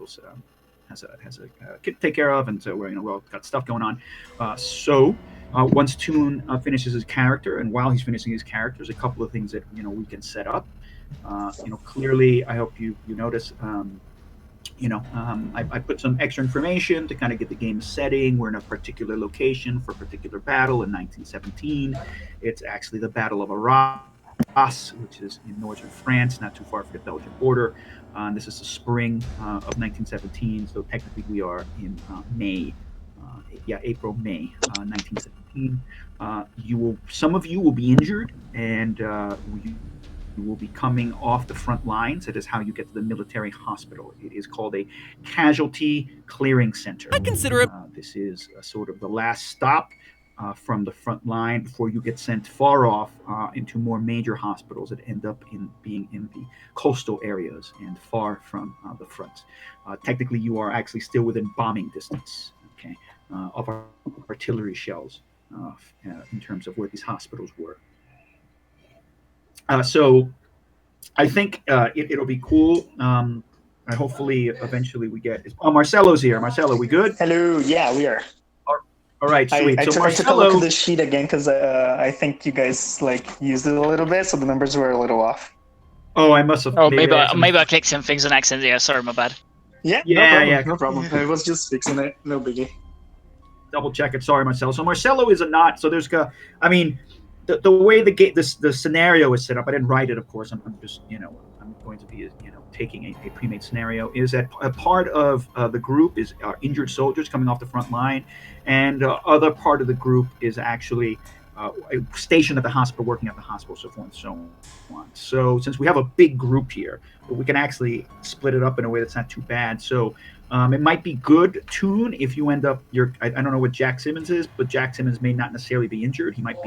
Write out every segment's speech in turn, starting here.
Michael's has a kid to take care of, and so we're all got stuff going on. So once Toon finishes his character, and while he's finishing his character, there's a couple of things that we can set up. Clearly, I hope you notice. I put some extra information to kind of get the game setting. We're in a particular location for a particular battle in 1917. It's actually the Battle of Arras, which is in northern France, not too far from the Belgian border. This is the spring of 1917, so technically we are in May. April, May 1917. Some of you will be injured, and you will be coming off the front lines. That is how you get to the military hospital. It is called a casualty clearing center. I consider it. This is sort of the last stop from the front line before you get sent far off into more major hospitals that end up being in the coastal areas and far from the front. Technically, you are actually still within bombing distance, okay, of artillery shells in terms of where these hospitals were. So I think it'll be cool. Hopefully, eventually we get. Marcelo's here. Marcelo, we good? Hello. Yeah, we are. All right, sweet. I So took a Marcelo, look at the sheet again because I think you guys used it a little bit, so the numbers were a little off. Oh, I must have. Oh, maybe I clicked some things on accident. Yeah, sorry, my bad. Yeah, no problem. I was just fixing it. No biggie. Double check it. Sorry, Marcelo. So Marcelo is a not. So there's, I mean, the way the scenario is set up. I didn't write it, of course. I'm just I'm going to be taking a pre-made scenario. Is that a part of the group is injured soldiers coming off the front line, and other part of the group is actually stationed at the hospital, working at the hospital, so forth and so on. So since we have a big group here, we can actually split it up in a way that's not too bad. So it might be good, Toon, if you end up I don't know what Jack Simmons is, but Jack Simmons may not necessarily be injured. He might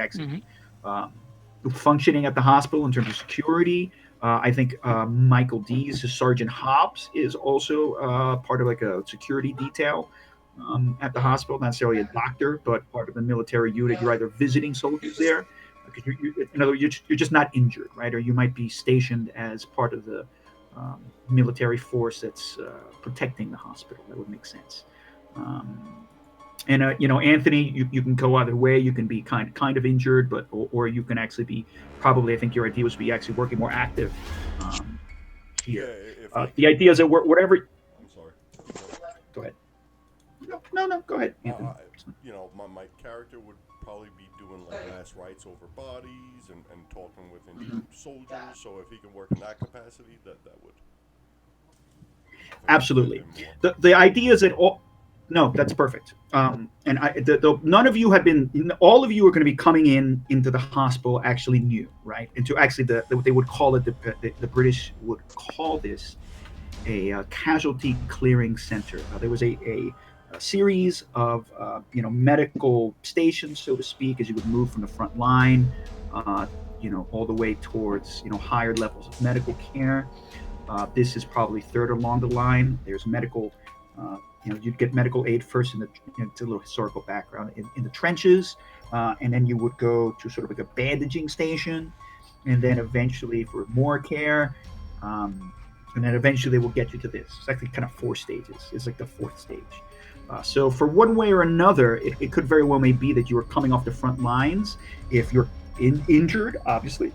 actually be functioning at the hospital in terms of security. I think Michael Dees, Sergeant Hobbs, is also part of like a security detail at the hospital, not necessarily a doctor, but part of the military unit. You're either visiting soldiers there, because in other words, you're just not injured, right? Or you might be stationed as part of the military force that's protecting the hospital. That would make sense. And Anthony, you can go either way. You can be kind of injured, but or you can actually be probably. I think your idea was to be actually working more active here. The idea is that whatever. I'm sorry. Go ahead. No. Go ahead, Anthony. My character would probably be doing like last rites over bodies and talking with injured soldiers. So if he can work in that capacity, that would. Absolutely. The idea is that all. No, that's perfect. And none of you have been. All of you are going to be coming into the hospital actually new, right? Into actually they would call it the British would call this a casualty clearing center. There was a series of medical stations, so to speak, as you would move from the front line, all the way towards higher levels of medical care. This is probably third along the line. There's medical. You'd get medical aid first to a little historical background in the trenches, and then you would go to sort of like a bandaging station, and then eventually for more care, and then eventually they will get you to this. It's actually kind of 4 stages. It's like the 4th stage. So for one way or another, it could very well may be that you are coming off the front lines. If you're injured, obviously.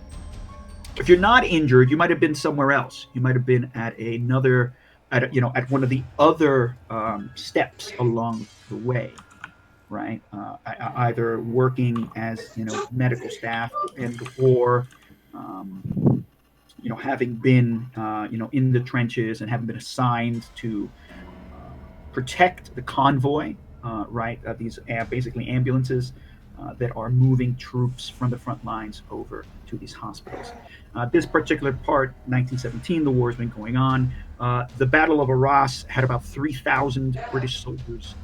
If you're not injured, you might have been somewhere else. You might have been at at one of the other steps along the way, right? Either working as medical staff or having been in the trenches and having been assigned to protect the convoy, right? These basically ambulances that are moving troops from the front lines over to these hospitals. This particular part, 1917, the war has been going on. The Battle of Arras had about 3,000 British soldiers,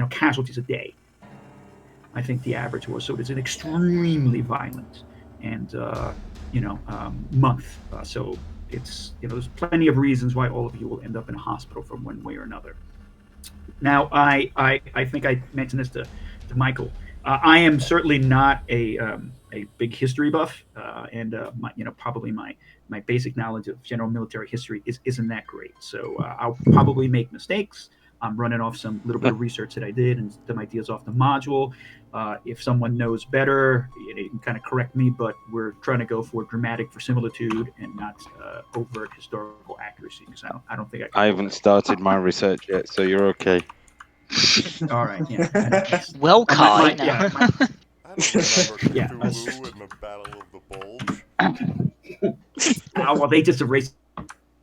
casualties a day. I think the average was. So it's an extremely violent and month. So it's there's plenty of reasons why all of you will end up in a hospital from one way or another. Now, I think I mentioned this to Michael. I am certainly not a a big history buff, and probably my basic knowledge of general military history isn't that great. So I'll probably make mistakes. I'm running off some little bit of research that I did and some ideas off the module. If someone knows better, you can kind of correct me, but we're trying to go for dramatic verisimilitude and not overt historical accuracy, because I don't think I haven't started my research yet, so you're okay. All right, yeah. Well, Kai. No. I don't remember Yeah, Cthulhu and the Battle of the Bulge. Well, they just erased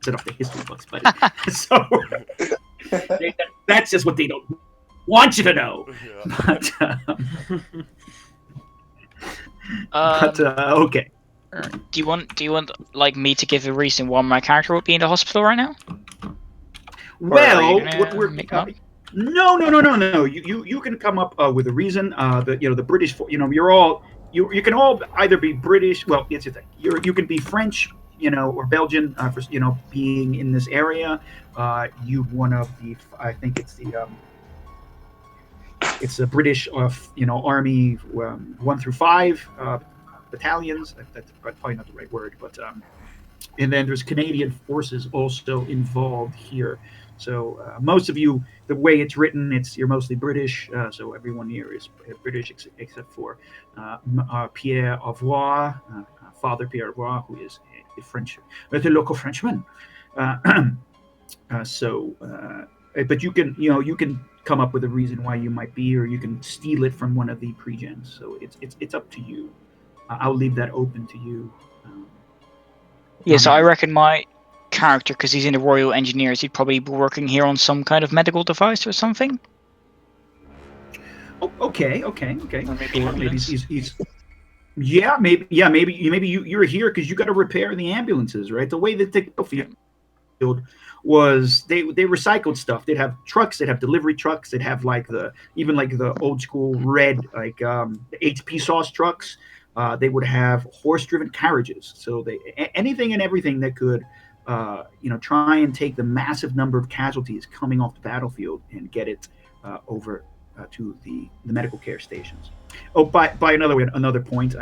it off the history books, but so that's just what they don't want you to know. Yeah. Okay. Do you want like me to give a reason why my character would be in the hospital right now? Well, what we're no. You can come up with a reason. The British. You're all you can all either be British. Well, it's the thing. You can be French, or Belgian for being in this area. You one of the. I think it's the British Army 1 through 5 battalions. That's probably not the right word, but and then there's Canadian forces also involved here. So most of you, the way it's written, you're mostly British. So everyone here is British except for Pierre Avois, Father Pierre Avois, who is a French, a local Frenchman. But you can come up with a reason why you might be, or you can steal it from one of the pre-gens. So it's up to you. I'll leave that open to you. So I reckon my character, because he's in the Royal Engineers, he'd probably be working here on some kind of medical device or something. Oh, okay. Or maybe Maybe he's maybe you're here because you got to repair the ambulances, right? The way that the field was, they recycled stuff. They'd have trucks, they'd have delivery trucks, they'd have the old school red the HP sauce trucks. They would have horse-driven carriages. So anything and everything that could, try and take the massive number of casualties coming off the battlefield and get it over to the medical care stations. Oh, by another point,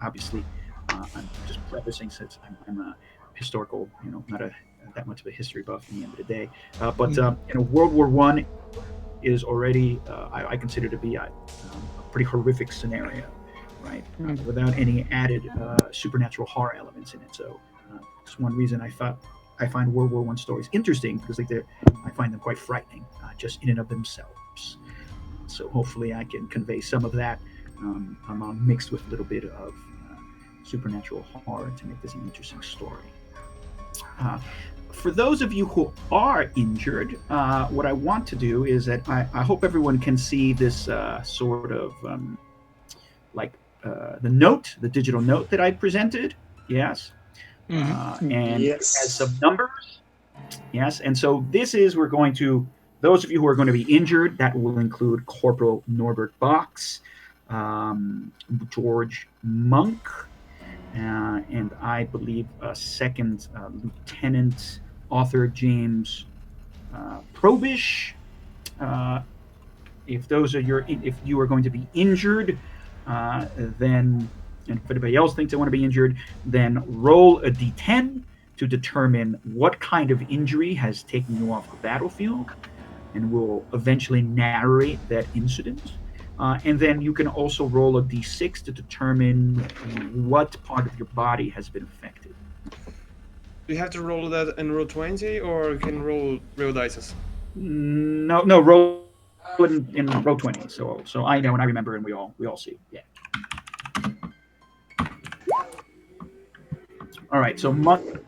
obviously, I'm just prefacing since I'm a historical, not that much of a history buff at the end of the day. But World War I is already, I consider to be a pretty horrific scenario, right? Without any added supernatural horror elements in it. So it's one reason I find World War I stories interesting, because I find them quite frightening, just in and of themselves. So hopefully I can convey some of that mixed with a little bit of supernatural horror to make this an interesting story. For those of you who are injured, what I want to do is that I hope everyone can see this sort of the digital note that I presented. Yes. And Yes. it has some numbers. Yes. And so we're going to, those of you who are going to be injured, that will include Corporal Norbert Box, George Monk, and I believe Second Lieutenant Author James Probish. If you are going to be injured, then, and if anybody else thinks they want to be injured, then roll a d10 to determine what kind of injury has taken you off the battlefield, and we'll eventually narrate that incident. And then you can also roll a d6 to determine what part of your body has been affected. Do you have to roll that in roll 20, or you can roll real dice? No, roll in roll 20. So I know and I remember, and we all see. Yeah. All right. So Monk,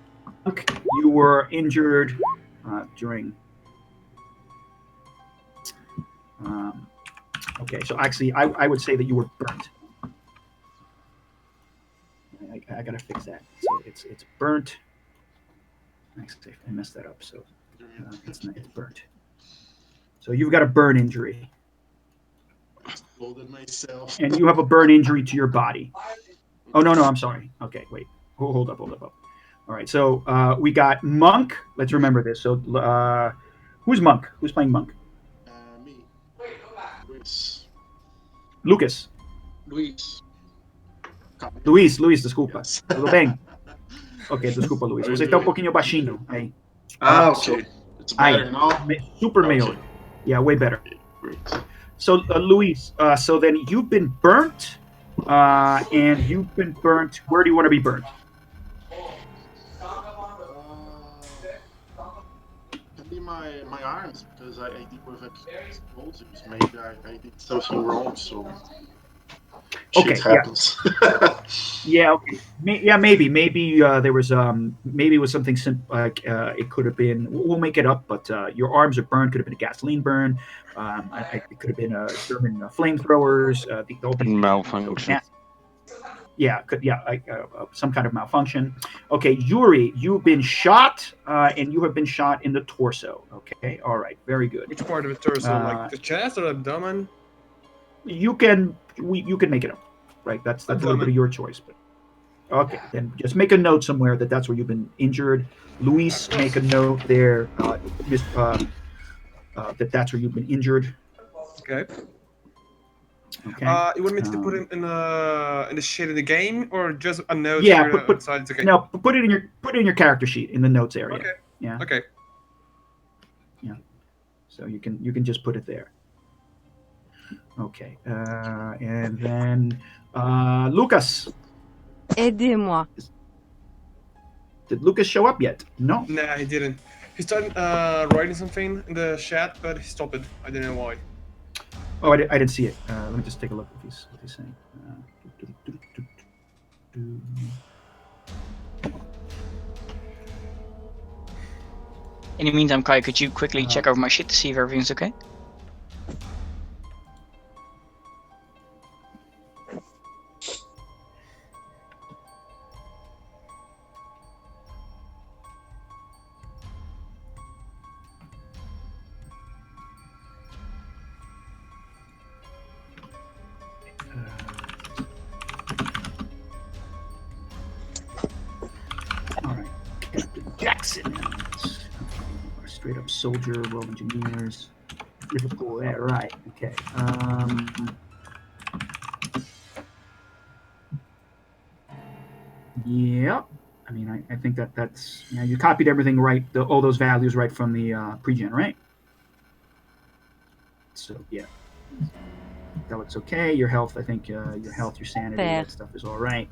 you were injured during. Okay, so actually, I would say that you were burnt. I gotta fix that. So it's burnt. Actually, I messed that up. So it's burnt. So you've got a burn injury. Exploded myself. And you have a burn injury to your body. Oh no, I'm sorry. Okay, wait. Hold up. All right. So we got Monk. Let's remember this. So who's Monk? Who's playing Monk? Me. Lucas. Luis. Luis, desculpa. Tudo bem? Ok, desculpa, Luis. Você está um pouquinho baixinho. Aí. Okay. It's better now? Super Okay. melhor. Yeah, way better. Great. So, Luis, so then you've been burnt, and you've been burnt. Where do you want to be burnt? Can be my arms because I did with explosives. Maybe I did something wrong, so Okay, shit happens. Yeah, okay. Maybe there was maybe it was something like it could have been. We'll make it up, but your arms are burned. Could have been a gasoline burn. It could have been German flamethrowers. All these Malfunction. Some kind of malfunction. Okay, Yuri, you've been shot, and you have been shot in the torso. Okay, all right, very good. Which part of the torso? Like the chest or abdomen? You can make it up, right? That's a little bit of your choice, but okay, then just make a note somewhere that's where you've been injured. Luis, make a note there, that's where you've been injured. Okay. Okay. You want me to put it in the shit in the game, or just a note? Yeah, here put outside it's okay. no, put it in your character sheet in the notes area. Okay. Yeah. Okay. Yeah. So you can just put it there. Okay. And then Lucas. Aidez-moi. Did Lucas show up yet? No. Nah, he didn't. He started writing something in the chat, but he stopped it. I don't know why. Oh, I didn't see it. Let me just take a look what he's saying. In the meantime, Kai, could you quickly check over my shit to see if everything's okay? All right, Captain Jackson. Straight up soldier, Royal Engineers, Liverpool. Yeah, right. Okay. Yeah. I mean, I think that's you copied everything right, all those values right from the pre-gen, right? So yeah, that looks okay. Your health, I think, your health, your sanity, that stuff is all right.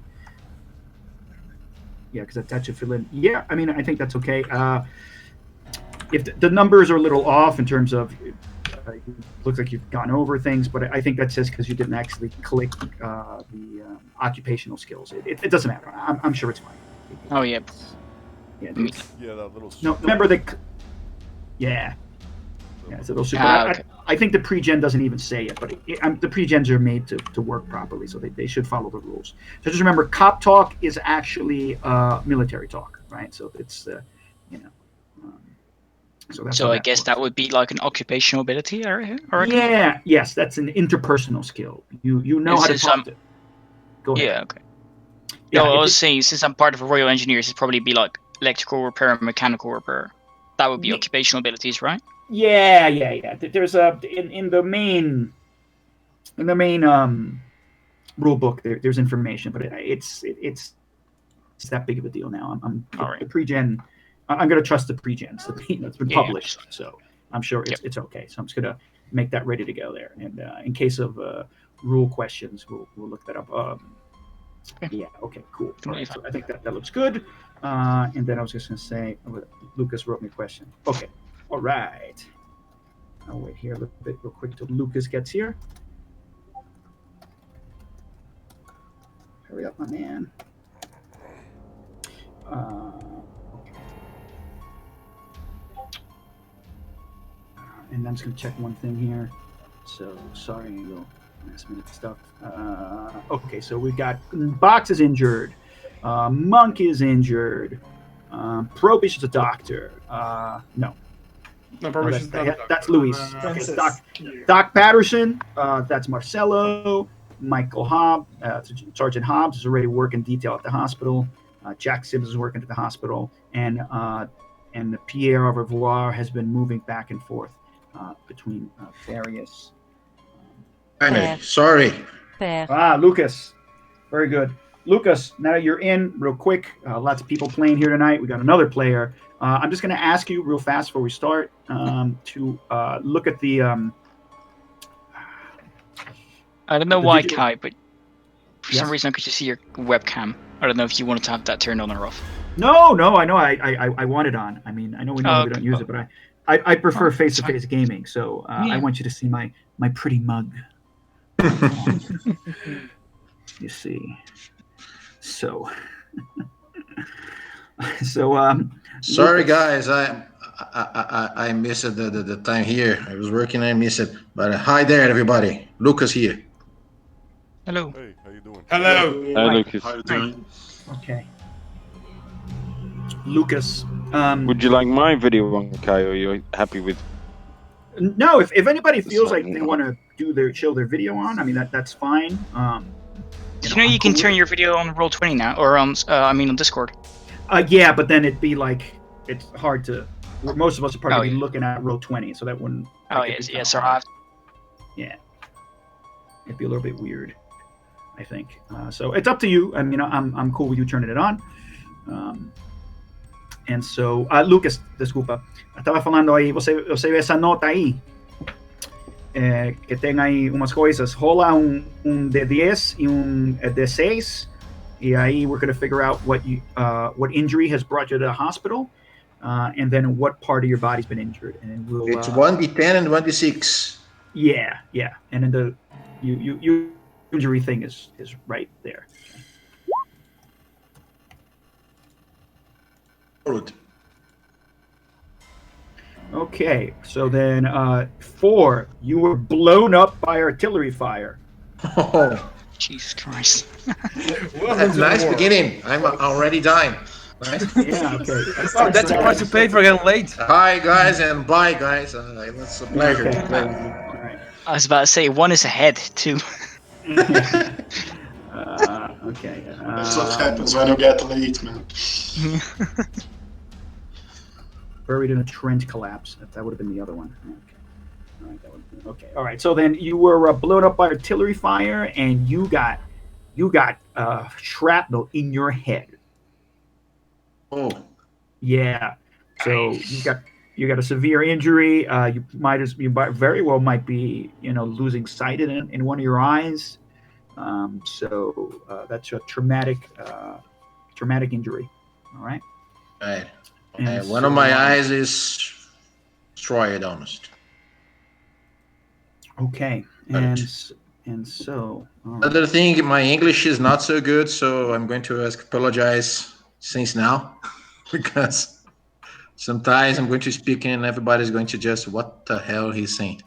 Yeah, because that should fill in. Yeah, I mean, I think that's okay. If the numbers are a little off in terms of, it looks like you've gone over things, but I think that's just because you didn't actually click the occupational skills. It doesn't matter. I'm sure it's fine. Oh yeah. Yeah, that little. No, remember the. Yeah. Yeah, it's a little super. Okay. I think the pre-gen doesn't even say it, but the pre-gens are made to work properly, so they should follow the rules. So just remember, cop talk is actually military talk, right? So it's so that's So how I guess works. that would be like an occupational ability, I reckon. Yeah, yes, that's an interpersonal skill. You know how to talk to. Go ahead. Yeah, okay. Yeah, No, I was saying, since I'm part of a Royal Engineers, it'd probably be like electrical repair and mechanical repair. That would be occupational abilities, right? Yeah. There's in the main rule book. There's information, but it's that big of a deal now. All right. The pre-gen. I'm going to trust the pre-gens. It's been published, so I'm sure it's okay. So I'm just going to make that ready to go there. And in case of rule questions, we'll look that up. Yeah. Okay. Cool. All right, so I think that looks good. And then I was just going to say, Lucas wrote me a question. Okay. All right. I'll wait here a little bit real quick till Lucas gets here. Hurry up, my man. And I'm just going to check one thing here. So, sorry, little last minute stuff. Okay, so we've got Box is injured. Monk is injured. Probish is a doctor. No, that's Luis. Doc Patterson. That's Marcelo. Michael Hobbs. Sergeant Hobbs is already working detail at the hospital. Jack Sims is working at the hospital, and Pierre Revoir has been moving back and forth between various. Sorry, Père. Lucas. Very good. Lucas, now that you're in, real quick, lots of people playing here tonight. We got another player. I'm just going to ask you real fast before we start to look at the. I don't know The why, digital- Kai, but for some Yes? reason I could just see your webcam. I don't know if you wanted to have that turned on or off. No, I know. I want it on. I mean, I know we normally don't use it, but I prefer face-to-face gaming. So I want you to see my pretty mug. You see. So. Sorry, Lucas. guys, I missed the time here. I was working, I missed it. But hi there, everybody. Lucas here. Hello. Hey, how you doing? Hello. Hi, Hi. Lucas. How you doing? Okay. Lucas. Would you like my video on Kai, or are you happy with? No, if anybody It's feels like like they not. want to show their video on, I mean that's fine. Did you know you I'm can cool turn with your video on Roll20 now, or on on Discord? it. Yeah, but then it'd be like it's hard to. Most of us are probably yeah. looking at row 20, so that wouldn't. Oh that could yes, be kinda yes, sir. hard. Yeah, it'd be a little bit weird, I think. So it's up to you. I mean, I'm cool with you turning it on. And so, Lucas, desculpa, estava falando aí, você vê essa nota aí, que tem aí umas coisas, rola um D10 e um D6, e aí we're going to figure out what injury has brought you to the hospital, and then what part of your body's been injured, and then we'll. It's 1d10 and 1d6. Yeah, and then the you injury thing is right there. Good. Okay, so then 4, you were blown up by artillery fire. Oh, Jesus Christ. Welcome to nice the war. beginning. I'm already dying. Nice. Yeah, okay. Oh, that's the price you paid for getting late. Hi, guys, and bye, guys. It's a pleasure to play with you. All right. I was about to say one is ahead too. Okay. That's what happens when you get late, man. Buried in a trench collapse. That would have been the other one. Okay. All right. Okay. All right. So then you were blown up by artillery fire, and you got shrapnel in your head. Oh, Yeah. So you got a severe injury. You very well might be losing sight in one of your eyes. So that's a traumatic injury. All right. right. And One so, of my eyes is destroyed almost. Okay. Right. And so. All right. Another thing, my English is not so good, so I'm going to apologize since now, because sometimes I'm going to speak and everybody's going to just, what the hell he's saying.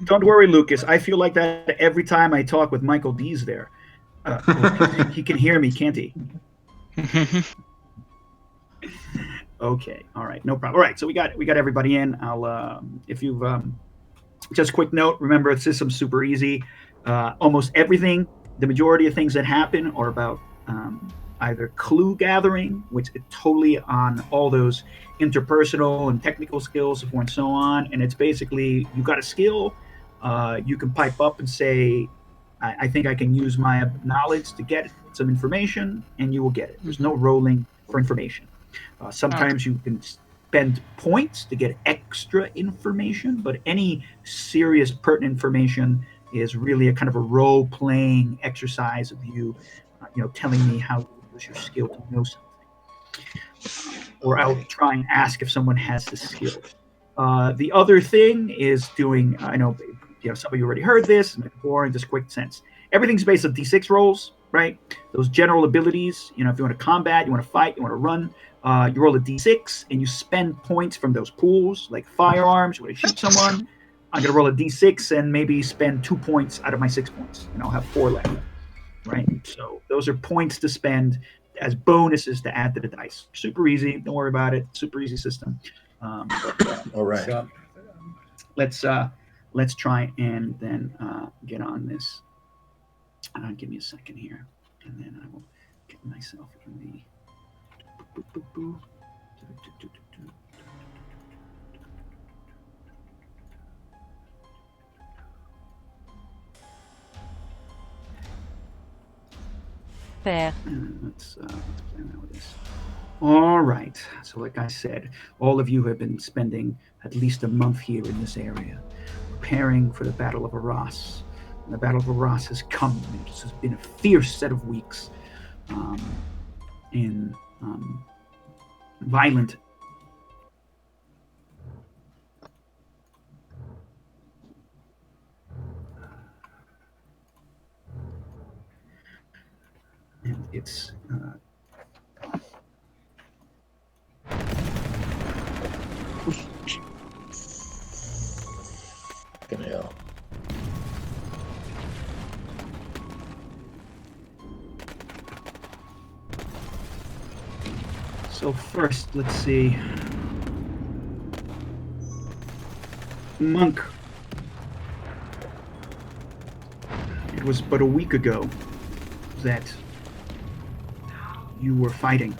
Don't worry, Lucas. I feel like that every time I talk with Michael D's there. He can hear me, can't he? Okay. All right. No problem. All right. So we got everybody in. I'll if you've just quick note. Remember, the system's super easy. Almost everything, the majority of things that happen are about either clue gathering, which is totally on all those interpersonal and technical skills and so on. And it's basically you got a skill, you can pipe up and say, I think I can use my knowledge to get some information, and you will get it. There's no rolling for information. Sometimes you can spend points to get extra information, but any serious pertinent information is really a kind of a role-playing exercise of you, telling me how you use your skill to know something. Or I'll try and ask if someone has the skill. The other thing is doing, I know some of you already heard this, it's boring, just quick sense. Everything's based on D6 rolls, right? Those general abilities, if you want to combat, you want to fight, you want to run, you roll a D6 and you spend points from those pools, like firearms, you want to shoot someone, I'm going to roll a D6 and maybe spend 2 points out of my 6 points, and I'll have 4 left, right? So those are points to spend as bonuses to add to the dice. Super easy, don't worry about it, super easy system. All right. So, let's try and then get on this. Give me a second here, and then I will get myself in the. père. Let's play around with this. All right. So, like I said, all of you have been spending at least a month here in this area, preparing for the Battle of Arras. And the Battle of Arras has come. It has been a fierce set of weeks in violent. And it's Fucking hell. so first, let's see. Monk. It was but a week ago that you were fighting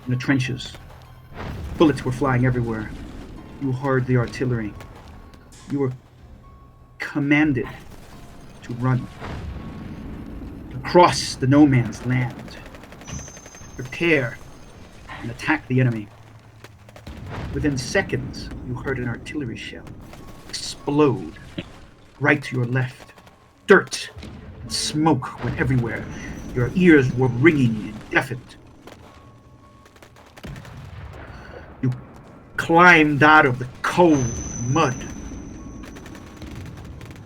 in the trenches. Bullets were flying everywhere. You heard the artillery. You were commanded to run, to cross the no man's land, prepare and attack the enemy. Within seconds, you heard an artillery shell explode right to your left. Dirt and smoke went everywhere. Your ears were ringing and deafened. You climbed out of the cold mud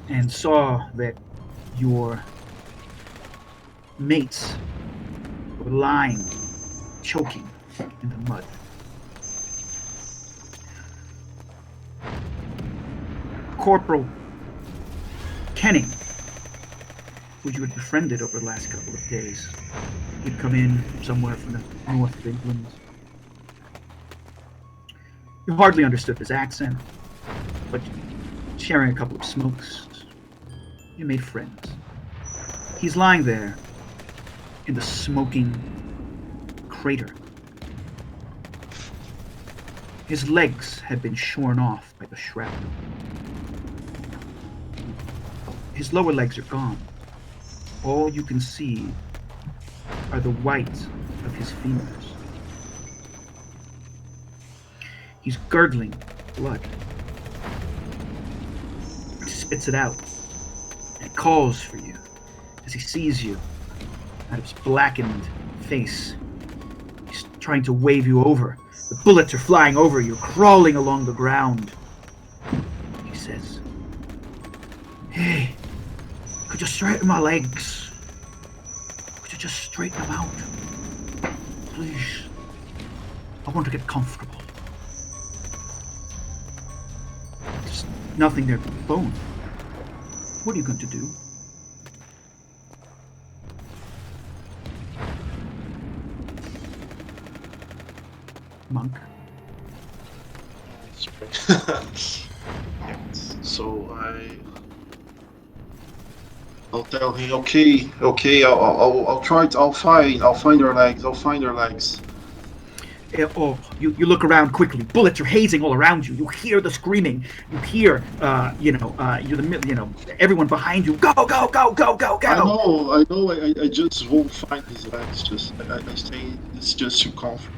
and saw that your mates were lying, choking in the mud. Corporal Kenning, who you had befriended over the last couple of days. He'd come in somewhere from the north of England. You hardly understood his accent, but sharing a couple of smokes, you made friends. He's lying there in the smoking crater. His legs had been shorn off by the shrapnel. His lower legs are gone. All you can see are the white of his femurs. He's gurgling blood. He spits it out and calls for you as he sees you out of his blackened face. He's trying to wave you over. The bullets are flying over you, crawling along the ground. He says, "Hey, could you straighten my legs? Could you just straighten them out? Please. I want to get comfortable." There's nothing there but bone. What are you going to do? Monk. So I'll tell him, okay, I'll try it. I'll find their legs. You look around quickly. Bullets are hazing all around you. You hear the screaming. You hear, everyone behind you. Go, go, go, go, go, go. I know. I just won't find his legs. I say it's just too comfortable.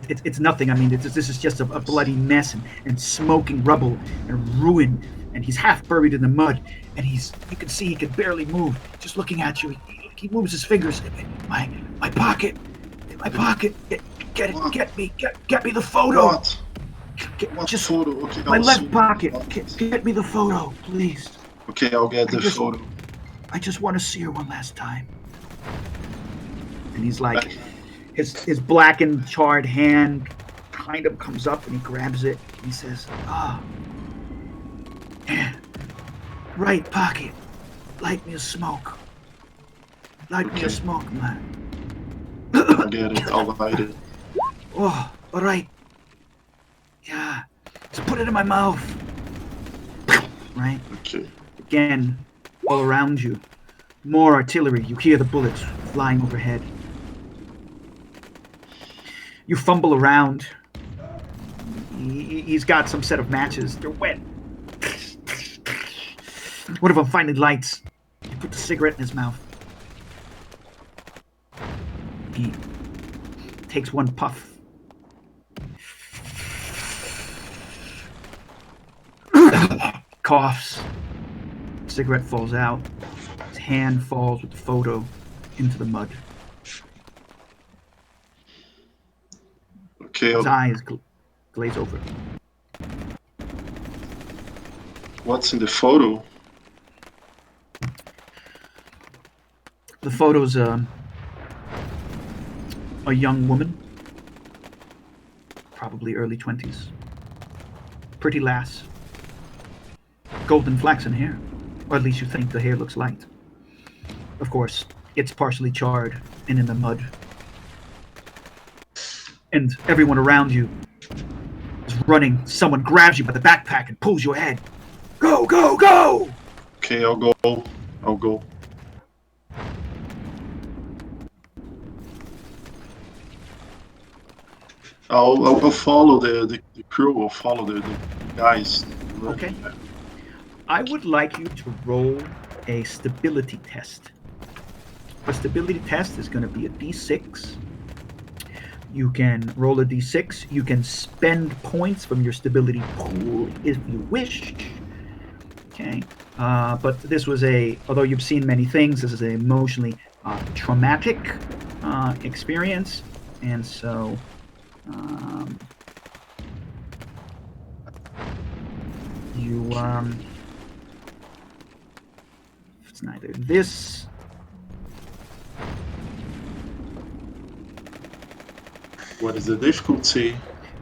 It's nothing. I mean, this is just a bloody mess and smoking rubble and ruin. And he's half buried in the mud. And you can see he can barely move. Just looking at you, he moves his fingers. My pocket. My pocket. Get me the photo. What? What photo? Okay, my left pocket. Get me the photo, please. Okay, I'll get the photo. I just want to see her one last time. And he's like, his blackened, charred hand kind of comes up and he grabs it. And he says, yeah, right pocket. Light me a smoke. Light me a smoke, man. I'll get it. I'll light it. Oh, all right. Yeah. Just put it in my mouth. Right? Okay. Again, all around you. More artillery. You hear the bullets flying overhead. You fumble around. He's got some set of matches. They're wet. One of them finally lights. You put the cigarette in his mouth. He takes one puff. Coughs. Cigarette falls out. His hand falls with the photo into the mud. Okay, His eyes glaze over. what's in the photo? The photo's a young woman, probably early 20s. Pretty lass. Golden flaxen hair, or at least you think the hair looks light. Of course, it's partially charred and in the mud. And everyone around you is running. Someone grabs you by the backpack and pulls you ahead. Go, go, go! Okay, I'll go. I'll follow the crew. I'll follow the guys. Okay. I would like you to roll a stability test. A stability test is going to be a d6. You can roll a d6. You can spend points from your stability pool if you wish. Okay. But this was although you've seen many things, this is an emotionally traumatic experience. And so it's neither this. What is the difficulty?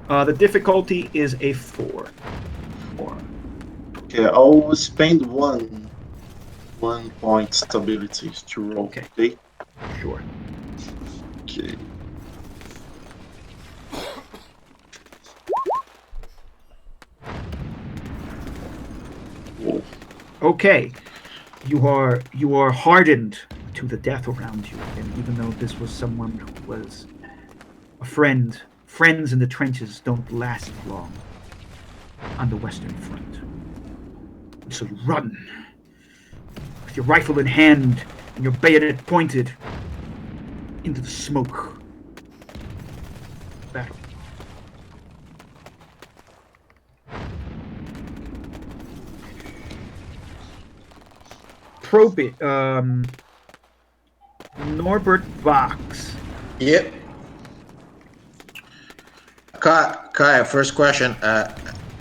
The difficulty is a 4. Okay, I'll spend one point stability to roll. Okay. Sure. Okay. Whoa. Okay. You are hardened to the death around you, and even though this was someone who was a friend, friends in the trenches don't last long on the Western Front. And so you run with your rifle in hand and your bayonet pointed into the smoke. Battle. Norbert Box. Yep. Kaya, first question.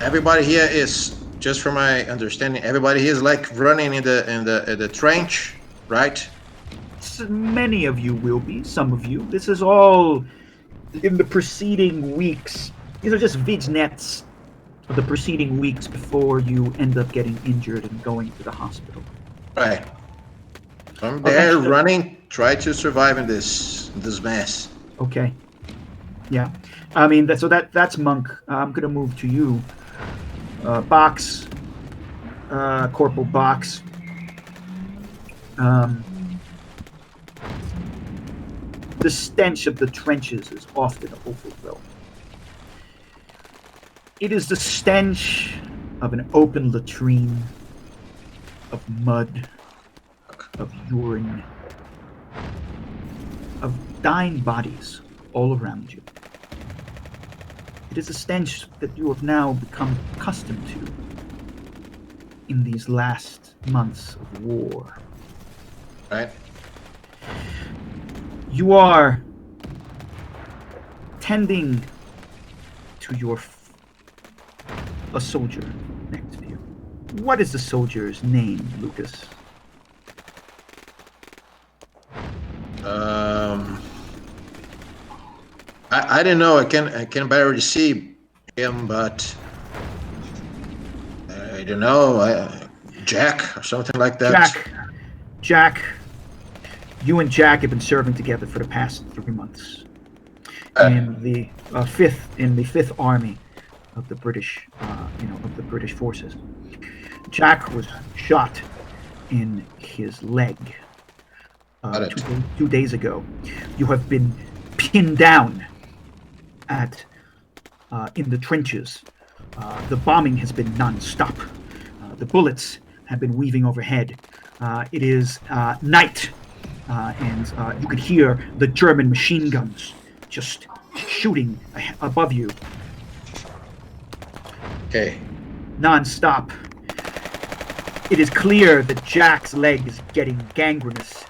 Everybody here is, just from my understanding, everybody here is like running in the trench, right? Many of you will be. Some of you. This is all in the preceding weeks. These are just vignettes of the preceding weeks before you end up getting injured and going to the hospital. Right. From there, running, try to survive in this mess. Okay. Yeah. I mean, that's Monk. I'm going to move to you. Box. Corporal Box. The stench of the trenches is often overwhelming. It is the stench of an open latrine, of mud, of urine, of dying bodies all around you. It is a stench that you have now become accustomed to in these last months of war. Right. You are tending to a soldier next to you. What is the soldier's name, Lucas? I don't know. I can barely see him, but I don't know. Jack or something like that. Jack. You and Jack have been serving together for the past 3 months in the Fifth Army of the British, of the British forces. Jack was shot in his leg 2 days ago. You have been pinned down in the trenches. The bombing has been non-stop. The bullets have been weaving overhead. It is night and you could hear the German machine guns just shooting above you. Okay. Non-stop. It is clear that Jack's leg is getting gangrenous.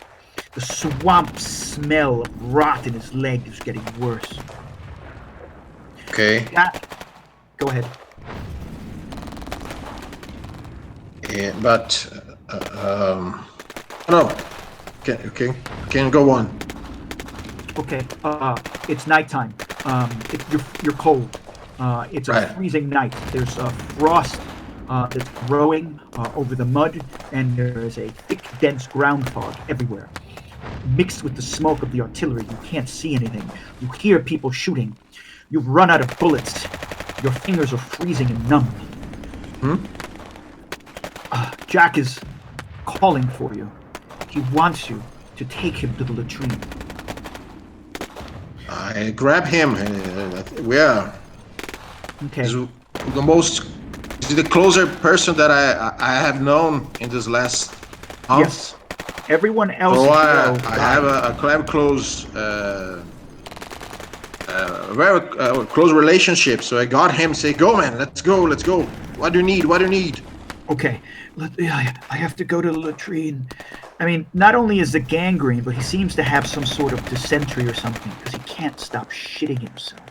The swamp smell of rot in his leg is getting worse. Okay. Go ahead. Yeah, but no. Okay. Can go on. Okay. It's nighttime. You're cold. It's a freezing night. There's frost that's growing over the mud, and there is a thick, dense ground fog everywhere. Mixed with the smoke of the artillery, you can't see anything. You hear people shooting. You've run out of bullets. Your fingers are freezing and numb. Jack is calling for you. He wants you to take him to the latrine. I grab him. We are. Okay. He's the closer person that I have known in this last month. Yes. Everyone else. So I have a close, very close relationship. So I got him. Say, go, man. Let's go. What do you need? Okay. I have to go to the latrine. I mean, not only is the gangrene, but he seems to have some sort of dysentery or something because he can't stop shitting himself.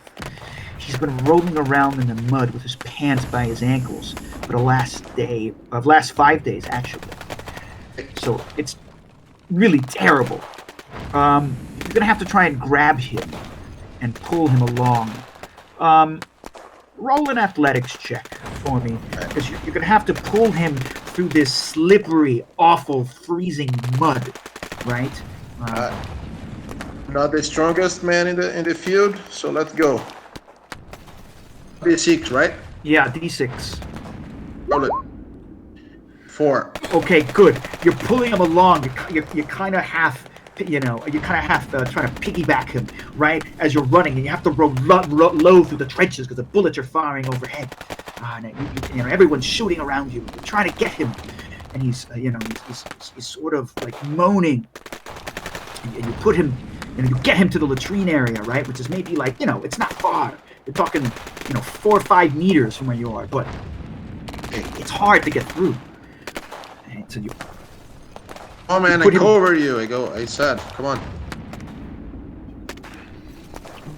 He's been rolling around in the mud with his pants by his ankles for the last 5 days, actually. So it's really terrible. You're gonna have to try and grab him and pull him along. Roll an athletics check for me, because you're gonna have to pull him through this slippery, awful, freezing mud, right? Not the strongest man in the field, so let's go. D6, right? Yeah, D6. Roll it. 4. Okay, good. You're pulling him along. You kind of half, trying to piggyback him, right? As you're running, and you have to roll low through the trenches because the bullets are firing overhead. And everyone's shooting around you. You're trying to get him, and he's sort of like moaning. And you put him, you get him to the latrine area, right? Which is maybe like, it's not far. You're talking, 4 or 5 meters from where you are, but it's hard to get through. And so oh man, I go over you. I said, come on.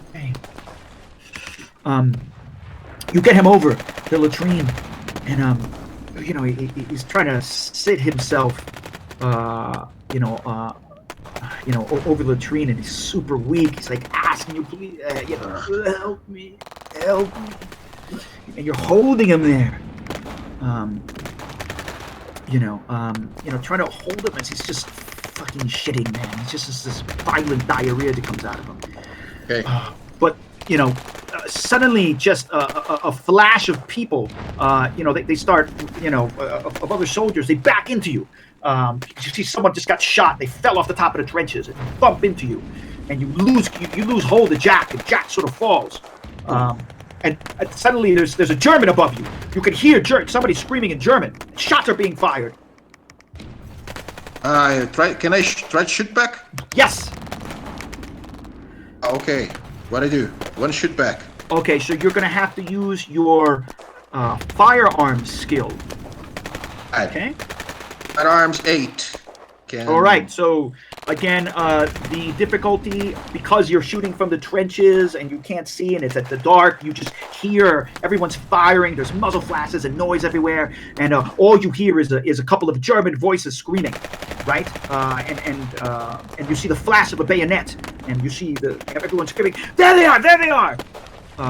Okay. You get him over the latrine, and he's trying to sit himself, over the latrine, and he's super weak. He's like asking you, please, help me, and you're holding him there. Trying to hold him as he's just fucking shitting, man. It's just this violent diarrhea that comes out of him. Okay. But suddenly, just a flash of people, they start, of other soldiers, they back into you. You see someone just got shot. They fell off the top of the trenches and bump into you, and you lose hold of Jack, and Jack sort of falls. And suddenly there's a German above you. You can hear somebody screaming in German. Shots are being fired. Can I try to shoot back? Yes. Okay. What I do? One shoot back. Okay, so you're gonna have to use your firearms skill. Right. Okay. Firearms 8. All right. So again, the difficulty, because you're shooting from the trenches and you can't see, and it's at the dark, you just hear everyone's firing. There's muzzle flashes and noise everywhere, and all you hear is a couple of German voices screaming, right? And you see the flash of a bayonet, and you see everyone screaming, "There they are! There they are!"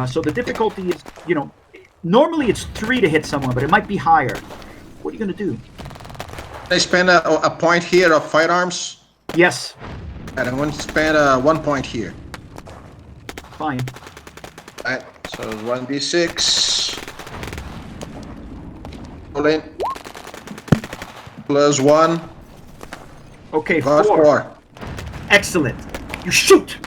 So the difficulty is, normally it's 3 to hit someone, but it might be higher. What are you gonna do? I spend a point here of firearms. Yes. And I'm going to spend 1 point here. Fine. Alright, so 1d6. Roll in. Plus 1. Okay, Plus 4. Excellent. You shoot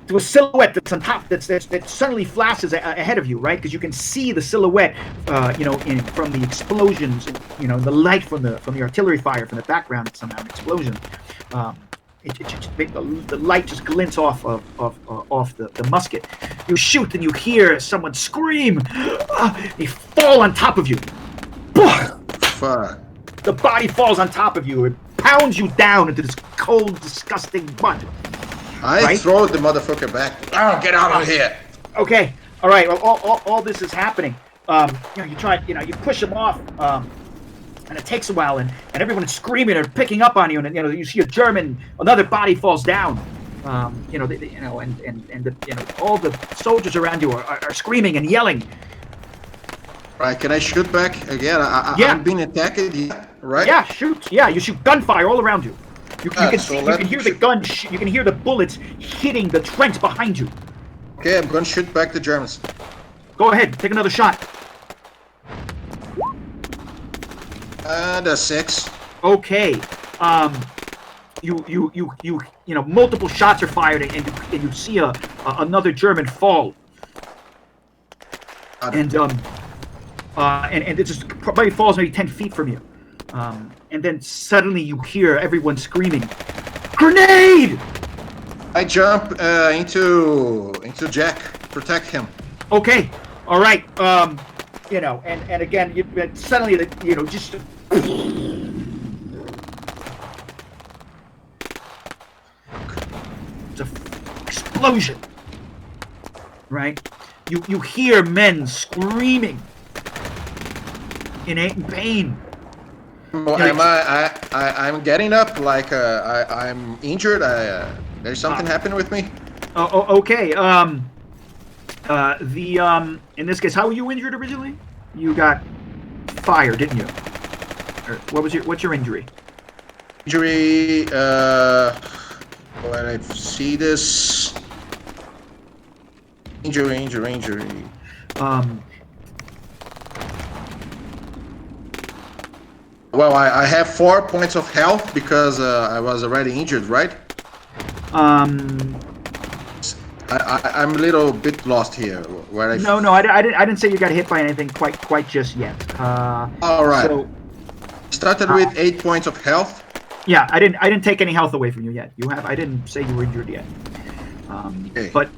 to a silhouette that's on top, that suddenly flashes ahead of you, right? Because you can see the silhouette, from the explosions, the light from the artillery fire from the background. It's somehow an explosion. The light just glints off off the musket. You shoot and you hear someone scream. They fall on top of you. Fuck. The body falls on top of you. It pounds you down into this cold, disgusting mud. I throw the motherfucker back. Oh, get out of here. Okay. All right. Well, all this is happening. You try. You push him off. And it takes a while, and everyone is screaming and picking up on you, and you see a German, another body falls down, and all the soldiers around you are screaming and yelling. Right? Can I shoot back again? Yeah. I'm being attacked, right? Yeah, shoot. Yeah, you shoot gunfire all around you. You can hear the gun. You can hear the bullets hitting the trench behind you. Okay, I'm gonna shoot back the Germans. Go ahead, take another shot. That's 6. Okay. Multiple shots are fired, and you see another German fall. And it just probably falls maybe 10 feet from you. And then suddenly you hear everyone screaming, "Grenade!" I jump into Jack, protect him. Okay, all right. And again, suddenly just. It's a explosion, right? You hear men screaming in pain. Well, I'm getting up like I'm injured. There's something happened with me. Oh, okay. In this case, how were you injured originally? You got fire, didn't you? Or what's your injury? Injury. When I see this. Injury. Well, I have 4 points of health because I was already injured, right? I'm a little bit lost here. No, I didn't say you got hit by anything quite just yet. All right. So, started with 8 points of health. Yeah, I didn't take any health away from you yet. I didn't say you were injured yet. Okay. But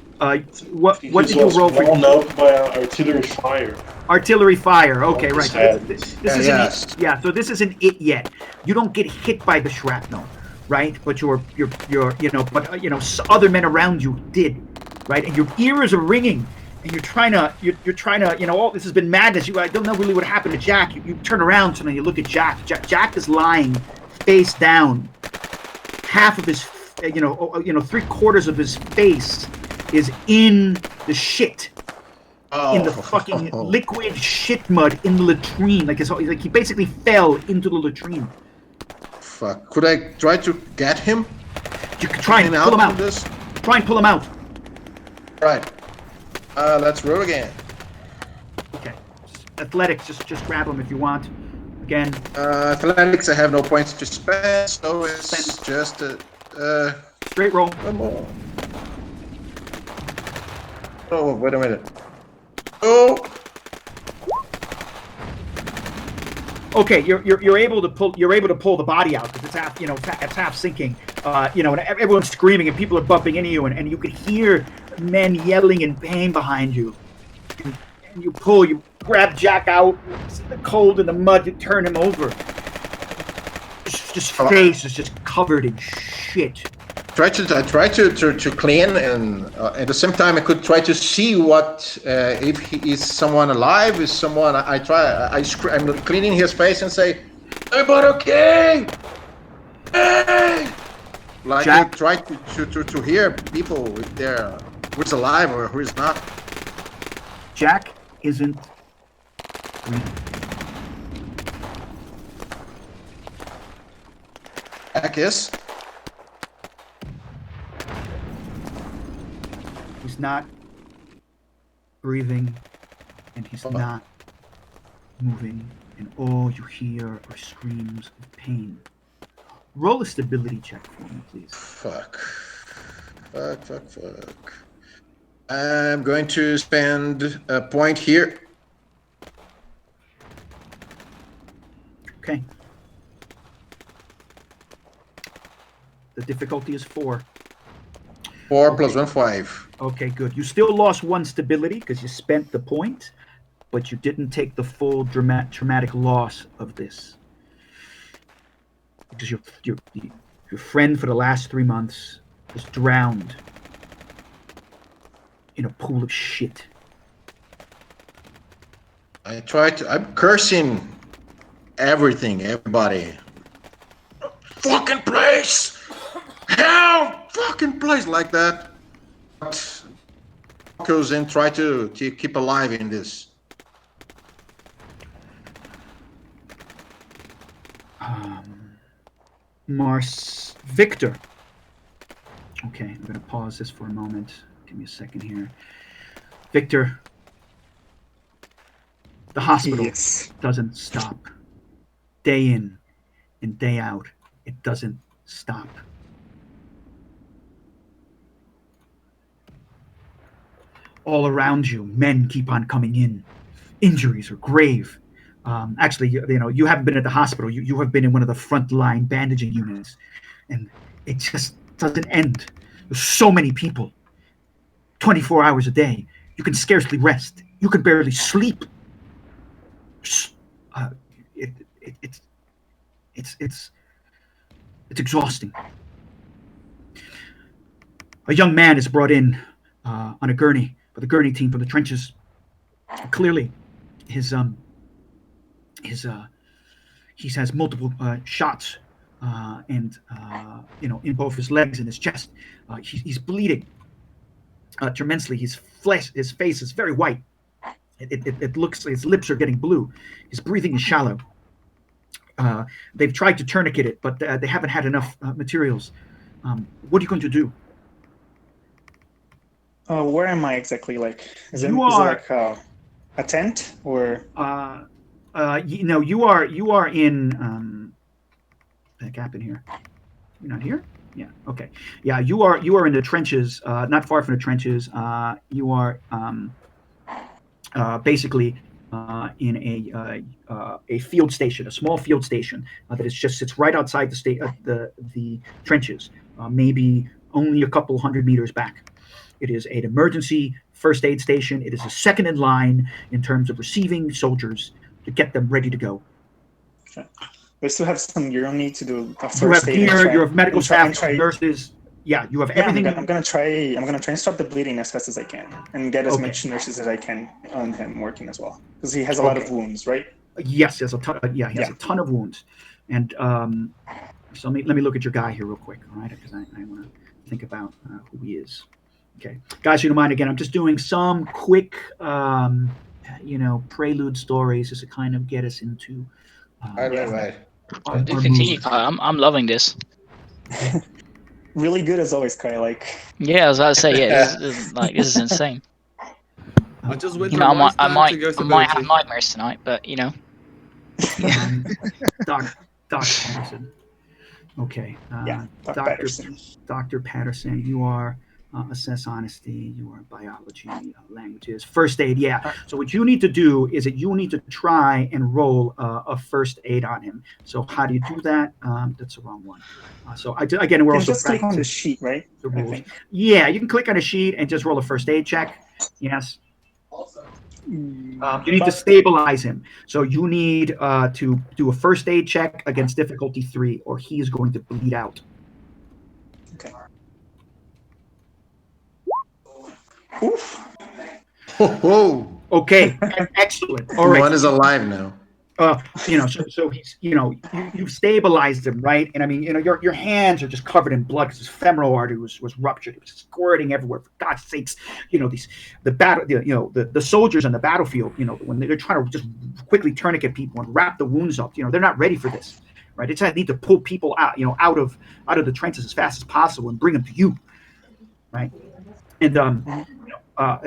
what did you roll for? Blown up by artillery fire. Artillery fire. Okay, right. So Yes. So this isn't it yet. You don't get hit by the shrapnel, right? But other men around you did, right? And your ears are ringing, and you're trying to, all this has been madness. I don't know really what happened to Jack. You turn around and you look at Jack. Jack is lying face down. Half of his, 3/4 of his face is in the shit. In the fucking liquid shit mud in the latrine. Like he basically fell into the latrine. Fuck. Could I try to get him? You could try and pull him out. Try and pull him out. Right. Let's roll again. Okay. Athletics, just grab him if you want. Again. Athletics, I have no points to spend, so it's just straight roll. One more. Oh, wait a minute. Oh. Okay, you're able to pull the body out because it's half sinking. And everyone's screaming and people are bumping into you and you can hear men yelling in pain behind you. And you grab Jack out, the cold in the mud, you turn him over. His face is just covered in shit. I try to clean, and at the same time I could try to see what if he is someone alive, is someone. I'm cleaning his face and say, "Everybody okay? Hey!" Like Jack, I try to hear people if they're who's alive or who is not. Jack isn't breathing. Jack is. He's not breathing, and he's not moving, and all you hear are screams of pain. Roll a stability check for me, please. Fuck. I'm going to spend a point here. Okay. The difficulty is 4. 4 plus 1, 5. Okay, good. You still lost 1 stability because you spent the point, but you didn't take the full traumatic loss of this. Because your friend for the last 3 months was drowned in a pool of shit. I'm cursing everything, everybody. Fucking place! Hell! Fucking place like that. But goes in, try to keep alive in this. Victor. Okay, I'm going to pause this for a moment. Give me a second here. Victor, the hospital doesn't stop. Day in and day out, it doesn't stop. All around you, men keep on coming in. Injuries are grave. Actually, you haven't been at the hospital. You have been in one of the frontline bandaging units, and it just doesn't end. There's so many people. 24 hours a day. You can scarcely rest. You can barely sleep. It's exhausting. A young man is brought in on a gurney by the gurney team from the trenches. Clearly, he has multiple shots and in both his legs and his chest. He's bleeding tremendously. His face is very white. It looks his lips are getting blue. His breathing is shallow. They've tried to tourniquet it, but they haven't had enough materials. What are you going to do? Where am I exactly? Like, is it like a tent or? You are in a gap in here. You're not here? Yeah. Okay. Yeah. You are in the trenches. Not far from the trenches. You are basically in a field station, a small field station that sits right outside the trenches, maybe only a couple hundred meters back. It is an emergency first aid station. It is a second in line in terms of receiving soldiers to get them ready to go. Okay. We still have some gear on me to do a first you have aid. Gear, you have medical staff, nurses. Yeah, you have everything. I'm gonna try and stop the bleeding as fast as I can and get as much nurses as I can on him working as well because he has a lot of wounds, right? Yes, he has a ton. He has a ton of wounds, and so let me look at your guy here real quick, all right? Because I want to think about who he is. Okay, guys, you don't mind again? I'm just doing some quick, prelude stories just to kind of get us into. Right. Do continue, Kyle. I'm loving this. Really good as always, Kai. Like. Yeah, I was about to say, this is insane. I just wait I might have nightmares tonight, but Doc Patterson. Okay. Dr. Patterson, you are assess honesty, you are biology, languages, first aid. Yeah. So what you need to do is that you need to try and roll a first aid on him. So how do you do that? That's the wrong one. Again, we're also just click on the sheet, right? The rules. Yeah, you can click on a sheet and just roll a first aid check. Yes. You need to stabilize him. So you need to do a first aid check against difficulty 3, or he is going to bleed out. Okay. Oof. Whoa. Okay. Excellent. All right. One is alive now. So he's, you've stabilized him, right? And I mean, your hands are just covered in blood because his femoral artery was ruptured. It was squirting everywhere. For God's sakes, the soldiers on the battlefield, when they're trying to just quickly tourniquet people and wrap the wounds up, they're not ready for this, right? They just need to pull people out, out of the trenches as fast as possible and bring them to you, right? And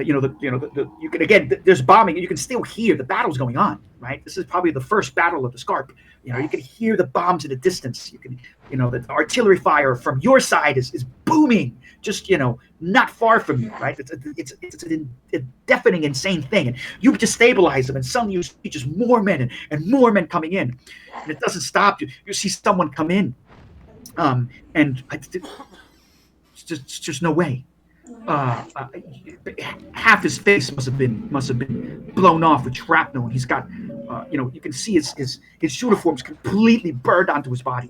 you can, again, there's bombing, and you can still hear the battle's going on, right? This is probably the first battle of the Scarp. You can hear the bombs in the distance. You can, the artillery fire from your side is booming, just not far from you, right? It's a deafening, insane thing, and you just stabilize them, and suddenly you see just more men and more men coming in, and it doesn't stop. You see someone come in, And it's just no way. Half his face must have been blown off with shrapnel, and he's got, you can see his uniform's completely burned onto his body.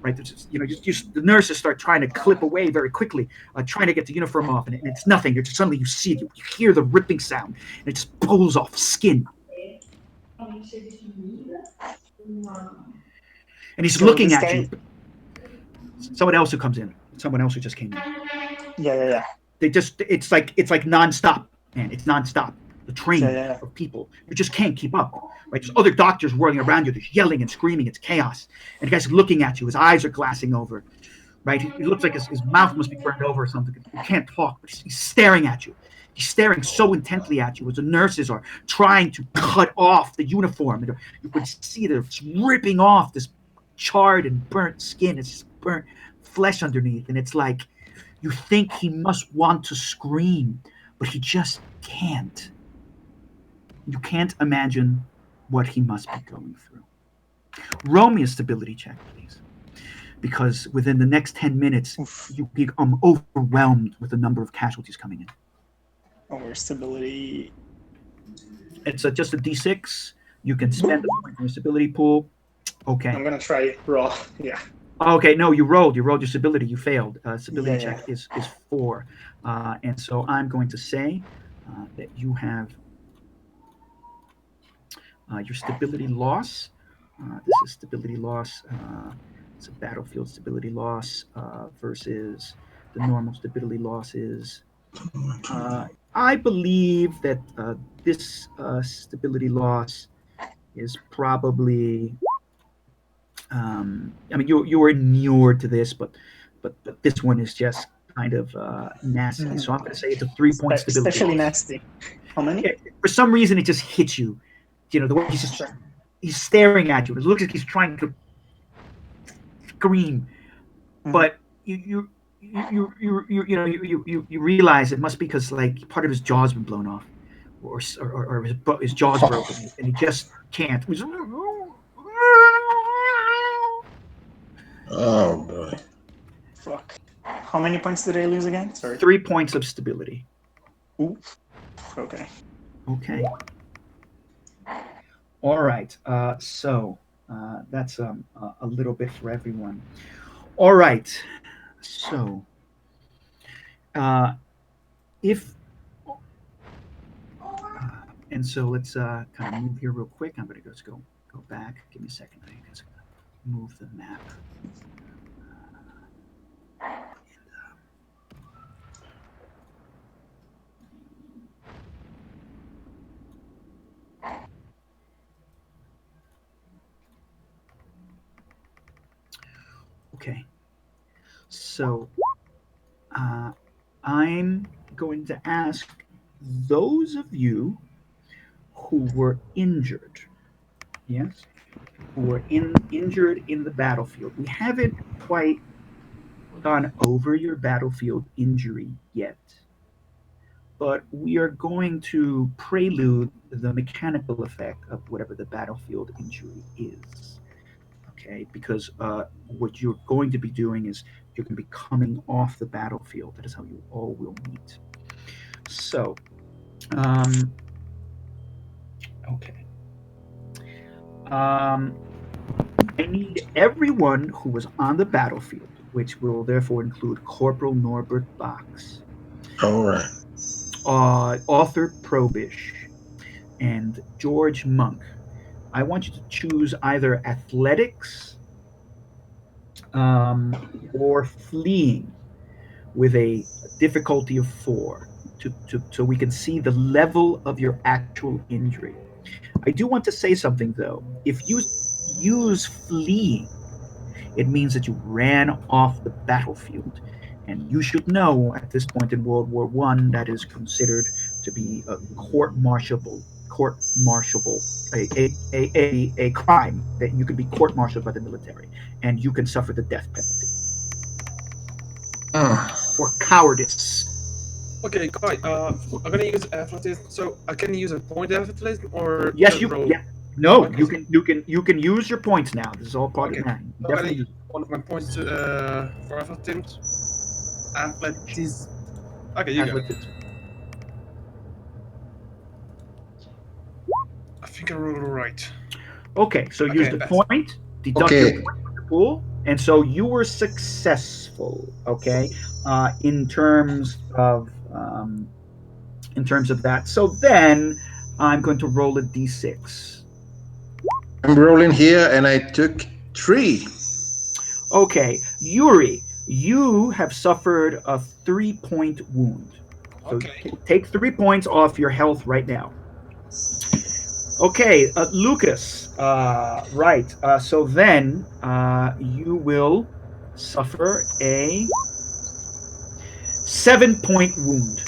Right, the nurses start trying to clip away very quickly, trying to get the uniform off, and it's nothing. It's suddenly you see it, you hear the ripping sound, and it just pulls off skin. And he's looking at you. Someone else who comes in. Someone else who just came in. Yeah. It's like nonstop, man. It's nonstop. The train of people. You just can't keep up. Right? There's other doctors whirling around you. There's yelling and screaming. It's chaos. And the guy's looking at you. His eyes are glassing over. Right? He looks like his mouth must be burned over or something. He can't talk, but he's staring at you. He's staring so intently at you as the nurses are trying to cut off the uniform. And you can see they're ripping off this charred and burnt skin. It's just burnt flesh underneath. And it's like you think he must want to scream, but he just can't. You can't imagine what he must be going through. Roll me a stability check, please. Because within the next 10 minutes, you become overwhelmed with the number of casualties coming in. Over stability. It's just a D6. You can spend the point from your stability pool. Okay. I'm going to try raw. Yeah. Okay, no, you rolled. You rolled your stability. You failed. Stability check is 4. And so I'm going to say that you have your stability loss. This is stability loss. It's a battlefield stability loss versus the normal stability loss is. I believe that this stability loss is probably. I mean, you were inured to this, but this one is just kind of nasty. So I'm going to say it's a 3-point stability. Especially loss. nasty. How many? Yeah, for some reason, it just hits you. The way he's staring at you. It looks like he's trying to scream, but you realize it must be because like part of his jaw's been blown off, or his jaw's broken, and he just can't. Oh boy! Fuck. How many points did I lose again? Sorry. 3 points of stability. Ooh. Okay. Okay. All right. So that's a little bit for everyone. All right. So and so let's kind of move here real quick. I'm going to just go back. Give me a second. I guess I'm going to move the map. Okay, so I'm going to ask those of you who were injured, yes, who were injured in the battlefield. We haven't quite gone over your battlefield injury yet, but we are going to prelude the mechanical effect of whatever the battlefield injury is. Okay, because what you're going to be doing is you're going to be coming off the battlefield. That is how you all will meet. So, okay. I need everyone who was on the battlefield, which will therefore include Corporal Norbert Box. All right. Arthur Probish, and George Monk. I want you to choose either athletics or fleeing with a difficulty of 4 so we can see the level of your actual injury. I do want to say something, though. If you use fleeing, it means that you ran off the battlefield. And you should know at this point in World War I that is considered to be a court-martialable, a crime that you can be court-martialed by the military, and you can suffer the death penalty for cowardice. Okay, quite. I'm gonna use athleticism, so I can use a point of athleticism, or yes, roll? Yeah. No, you can use your points now. This is all part of that. one of my points for athletics. Okay, you got it. Athletics. I think I rolled right. Okay, so use the pass. point, deduct Okay. your point from the pool, and so you were successful. Okay, in terms of that. So then I'm going to roll a d6. I'm rolling here, and I took 3. Okay, Yuri, you have suffered a 3-point wound. So Okay. take 3 points off your health right now. Okay, Lucas. Right. So then you will suffer a 7-point wound.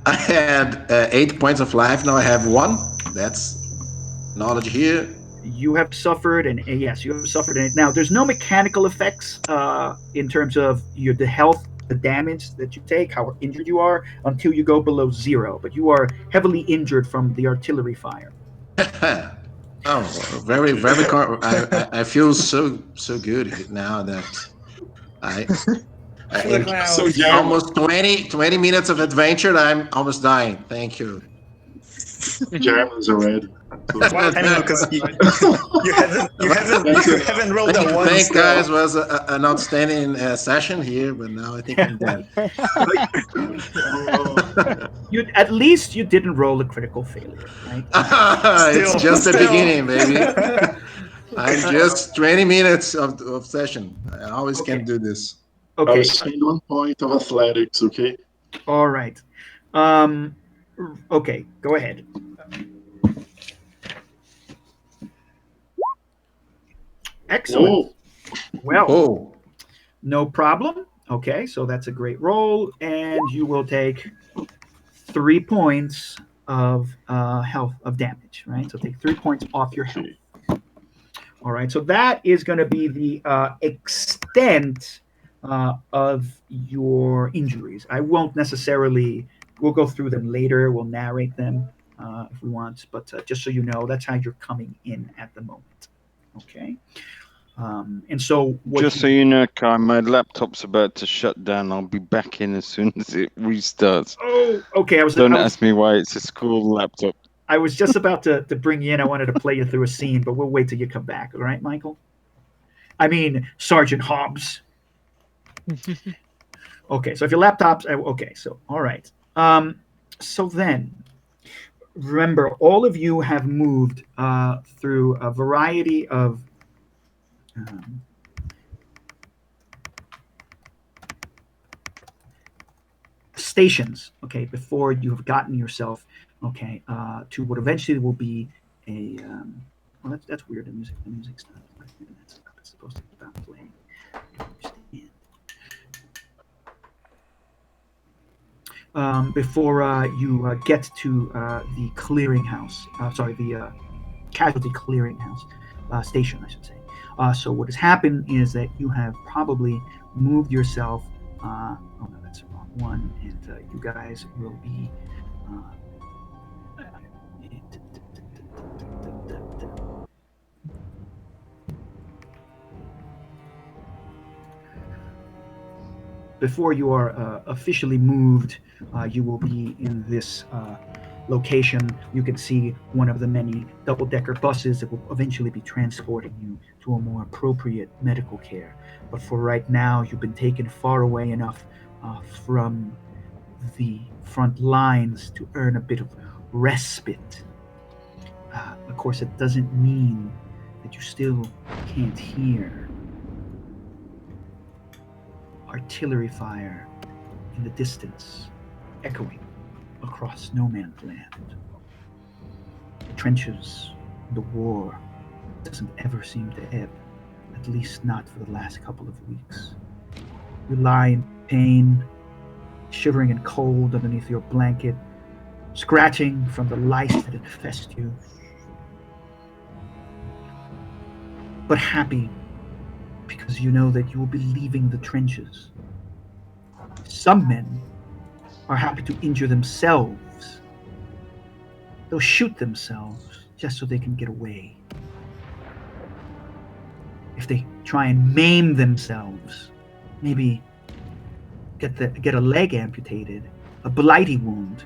I had 8 points of life. Now I have 1. That's knowledge here. You have suffered, and yes, you have suffered. And now there's no mechanical effects in terms of the health, the damage that you take, how injured you are, until you go below 0. But you are heavily injured from the artillery fire. Oh, very, very. I feel so good now that I So Jeremy, almost 20 minutes of adventure. I'm almost dying. Thank you. Jeremy's already. I mean, Lucas, you haven't rolled a one. Thank guys, was an outstanding session here, but now I think I'm dead. At least you didn't roll a critical failure, right? It's just the beginning, baby. I'm just 20 minutes of session. I always can do this. I Okay. was saying 1 point of athletics, okay? All right. Okay, go ahead. Excellent. Well, no problem. Okay, so that's a great roll, and you will take 3 points of health of damage, right? So take 3 points off your health. All right, so that is going to be the extent of your injuries. I won't necessarily. We'll go through them later. We'll narrate them if we want, but just so you know, that's how you're coming in at the moment. Okay. And so, just so you know, Kai, my laptop's about to shut down. I'll be back in as soon as it restarts. Oh, okay. Don't ask me why. It's a school laptop. I was just about to bring you in. I wanted to play you through a scene, but we'll wait till you come back. All right, Michael? I mean, Sergeant Hobbs. Okay, so if your laptop's okay, so all right. So then, remember, all of you have moved through a variety of stations, okay, before you have gotten yourself, okay, to what eventually will be a. Well, that's weird. The music's not. It's supposed to stop playing. Before you get to the clearinghouse, the casualty clearinghouse station, I should say. So what has happened is that you have probably moved yourself. Oh no, that's the wrong one, and you guys will be. Before you are officially moved, you will be in this location. You can see one of the many double-decker buses that will eventually be transporting you to a more appropriate medical care. But for right now, you've been taken far away enough from the front lines to earn a bit of respite. Of course, it doesn't mean that you still can't hear artillery fire in the distance, echoing across no man's land. The trenches, the war, doesn't ever seem to ebb, at least not for the last couple of weeks. You lie in pain, shivering and cold underneath your blanket, scratching from the lice that infest you, but happy because you know that you will be leaving the trenches. Some men are happy to injure themselves. They'll shoot themselves just so they can get away. if they try and maim themselves, maybe get a leg amputated, a blighty wound,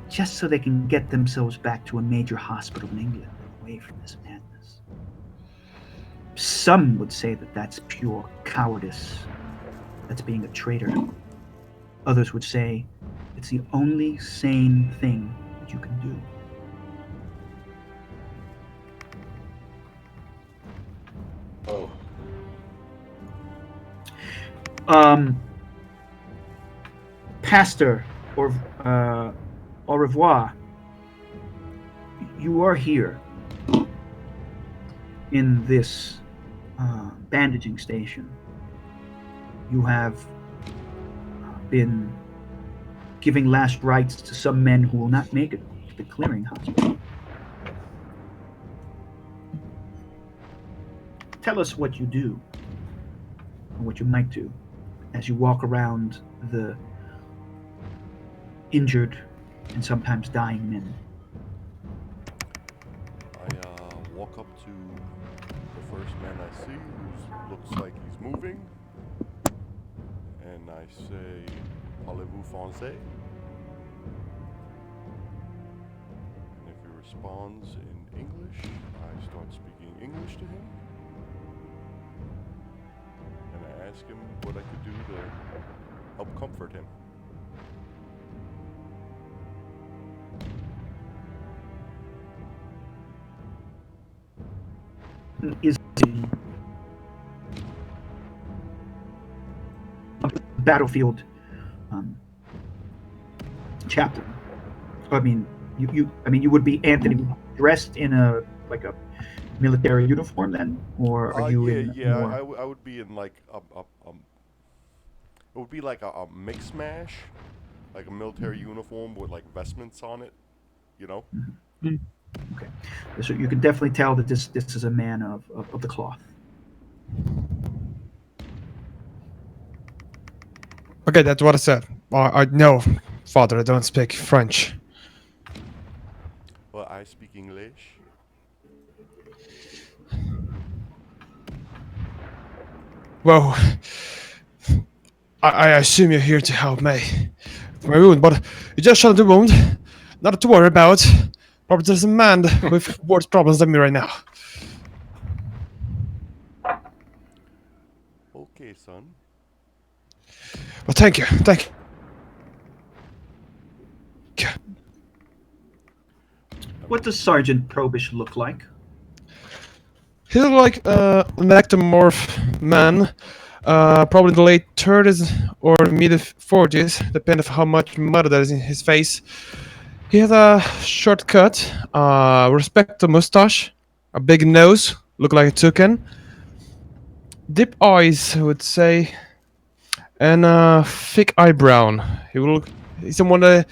just so they can get themselves back to a major hospital in England, away from this madness. Some would say that that's pure cowardice. That's being a traitor. Others would say it's the only sane thing that you can do. Oh. Pastor, or au revoir. You are here in this bandaging station. You have been giving last rites to some men who will not make it to the clearing hospital. Tell us what you do, or what you might do, as you walk around the injured and sometimes dying men. I walk up to the first man I see who looks like he's moving, and I say, "Parlez-vous français?" And if he responds in English, I start speaking English to him, and I ask him what I could do to help comfort him. Is a battlefield chaplain. I mean, you would be Anthony dressed in a military uniform then, or are you in? Yeah, I would be in like it would be like a mix mash, like a military uniform with like vestments on it, you know. Mm-hmm. Okay, so you can definitely tell that this is a man of the cloth. Okay, that's what I said. No, Father, I don't speak French. Well, I speak English. Well, I assume you're here to help me with my wound, but you just shot the wound. Nothing to worry about. Probably there's a man with worse problems than me right now. Okay, son. Well, thank you. What does Sergeant Probish look like? He looks like an ectomorph man, probably in the late 30s or mid 40s, depending on how much mud there is in his face. He has a short cut, respectable mustache, a big nose, look like a toucan, deep eyes, I would say, and a thick eyebrow. He's someone that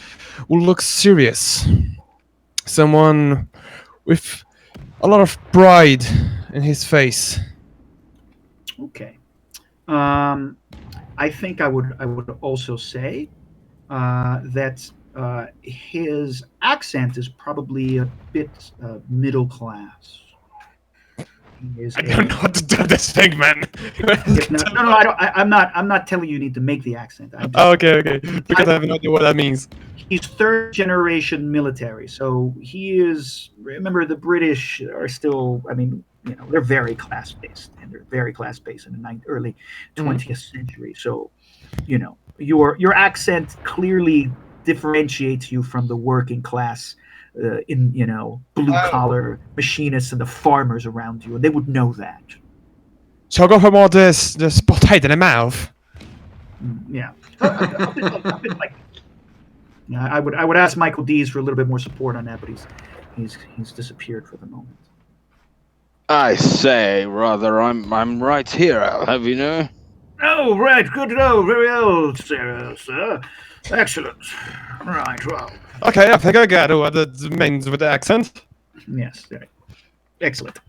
will look serious. Someone with a lot of pride in his face. Okay. I think I would also say that his accent is probably a bit middle class. I don't know what to do with this thing, man. No, I don't. I'm not telling you need to make the accent. I'm just, Okay. Because I have no idea what that means. He's third generation military, so he is. Remember, the British are still. I mean, they're very class based, and they're very class based in the early 20th century. So, your accent clearly differentiates you from the working class. In blue collar machinists and the farmers around you, and they would know that. So I go for more this potato in the mouth. Yeah. I would ask Michael Dees for a little bit more support on that, but he's disappeared for the moment. I say, rather, I'm right here. I'll have you know. Oh, right. Good to know. Very well, sir. Excellent. Right. Well. Okay, I think I got what it means with the accent. Yes. Right. Excellent.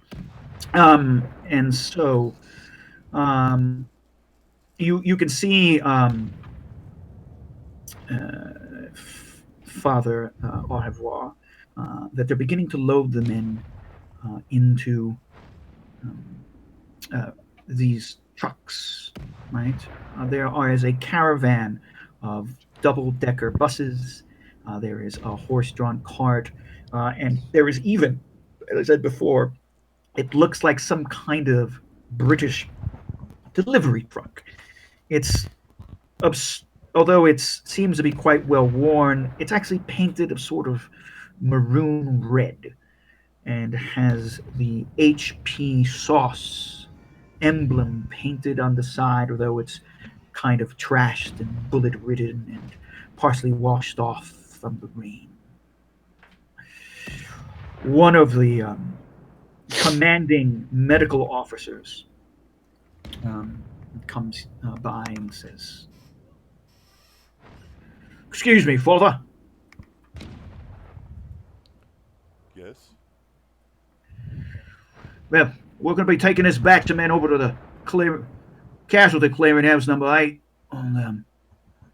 And so, you can see Father au revoir, that they're beginning to load them into these trucks, right? There is a caravan of double-decker buses. There is a horse-drawn cart, and there is even, as I said before, it looks like some kind of British delivery truck. It's although it seems to be quite well worn, it's actually painted a sort of maroon red and has the HP sauce emblem painted on the side, although it's kind of trashed and bullet ridden and partially washed off from the rain. One of the commanding medical officers comes by and says, "Excuse me, father." Yes. Well, we're going to be taking this batch of men over to the casualty clearinghouse number 8. And,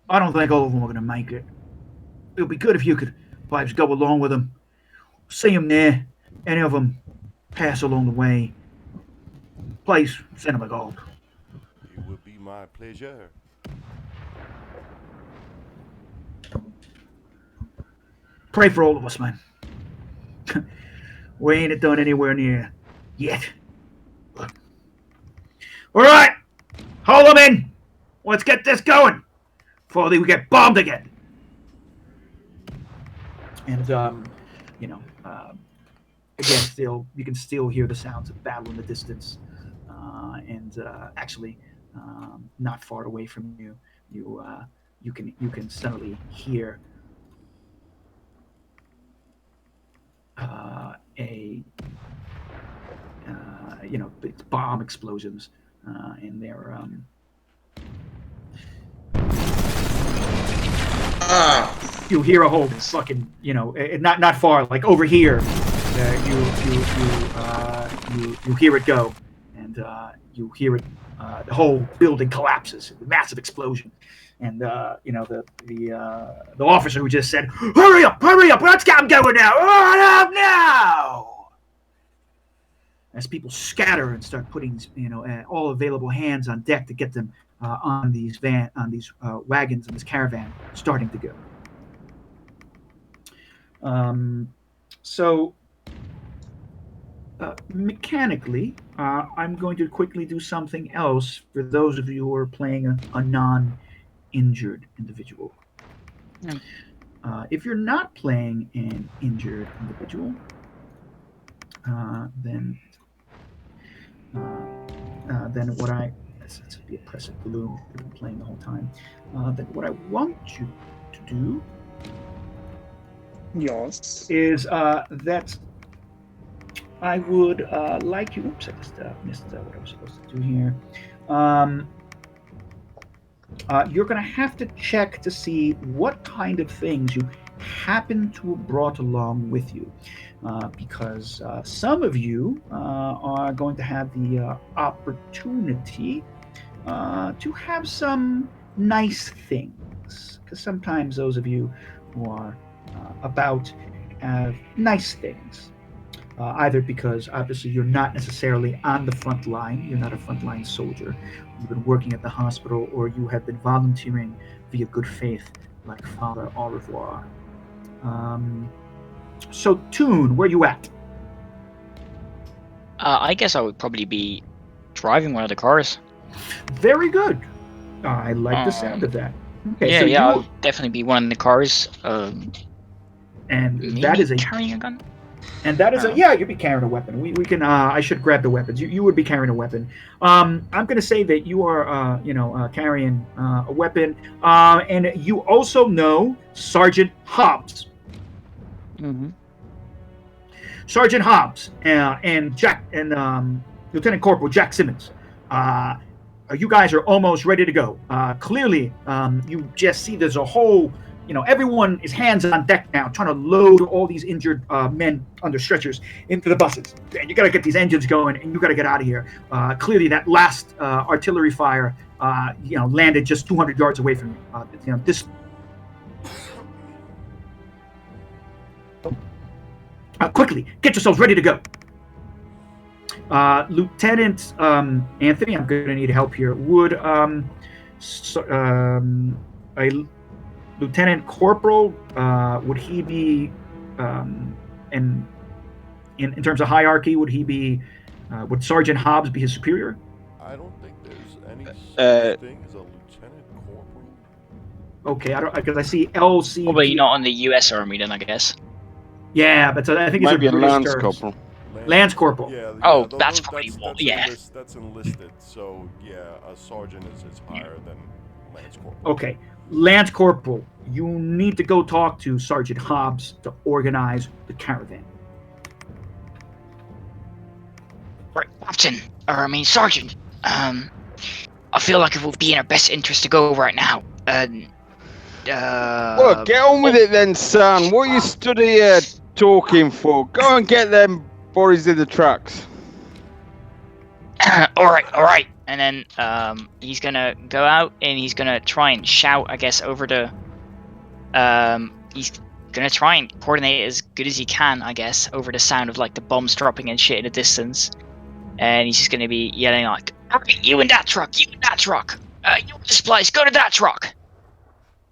I don't think all of them are going to make it. It would be good if you could perhaps go along with them. See them there. Any of them pass along the way. Please send them a gold. It would be my pleasure. Pray for all of us, man. We ain't done anywhere near yet. All right, hold them in. Let's get this going before we get bombed again. And again, still you can still hear the sounds of battle in the distance, and actually, not far away from you, you can suddenly hear bomb explosions, and they're you hear a whole fucking not far, like over here. You hear it go, and you hear it. The whole building collapses. A massive explosion, and the officer who just said, hurry up! Let's get them going now! Run up now!" As people scatter and start putting all available hands on deck to get them on these wagons and this caravan starting to go. So mechanically, I'm going to quickly do something else for those of you who are playing a non-injured individual. If you're not playing an injured individual, then what let's be oppressive blue. I've been playing the whole time. Then what I want you to do, yes, is that I would like you. Oops, I just missed what I was supposed to do here. You're going to have to check to see what kind of things you happen to have brought along with you, because some of you are going to have the opportunity to have some nice things, because sometimes those of you who are about have nice things. Either because obviously you're not necessarily on the front line, you're not a frontline soldier, you've been working at the hospital, or you have been volunteering via good faith, like Father Au revoir. So, Toon, where you at? I guess I would probably be driving one of the cars. Very good. I like the sound of that. Okay, yeah, I'll definitely be one of the cars. And that is carrying a gun. And that is you'd be carrying a weapon. We can. I should grab the weapons. You would be carrying a weapon. I'm going to say that you are, carrying a weapon. And you also know Sergeant Hobbs. Mm-hmm. Sergeant Hobbs and Jack and Lieutenant Corporal Jack Simmons. You guys are almost ready to go. Clearly, you just see there's a whole. Everyone is hands on deck now, trying to load all these injured men under stretchers into the buses. And you got to get these engines going, and you got to get out of here. Clearly, that last artillery fire, landed just 200 yards away from you. This. Quickly, get yourselves ready to go. Lieutenant Anthony, I'm going to need help here. Would a Lieutenant Corporal would he be in terms of hierarchy? Would he be would Sergeant Hobbs be his superior? I don't think there's any such thing as a lieutenant corporal. Okay, I don't because I see LC. Probably not in the U.S. Army then, I guess. Yeah, but I think it's Maybe a British Lance terms. Corporal. Lance Corporal. Yeah. Oh, yeah, that's probably yeah. That's enlisted. So yeah, a sergeant is higher than Lance Corporal. Okay, Lance Corporal, you need to go talk to Sergeant Hobbs to organize the caravan. Right, Captain, or I mean Sergeant. I feel like it would be in our best interest to go right now. Well, get on with it then, son. What are you stood here talking for? Go and get them bodies in the trucks. all right. And then he's gonna go out and he's gonna try and shout, I guess, over the. He's gonna try and coordinate as good as he can, I guess, over the sound of like the bombs dropping and shit in the distance. And he's just gonna be yelling like, "Alright, you in that truck, you in that truck, you in this place, go to that truck."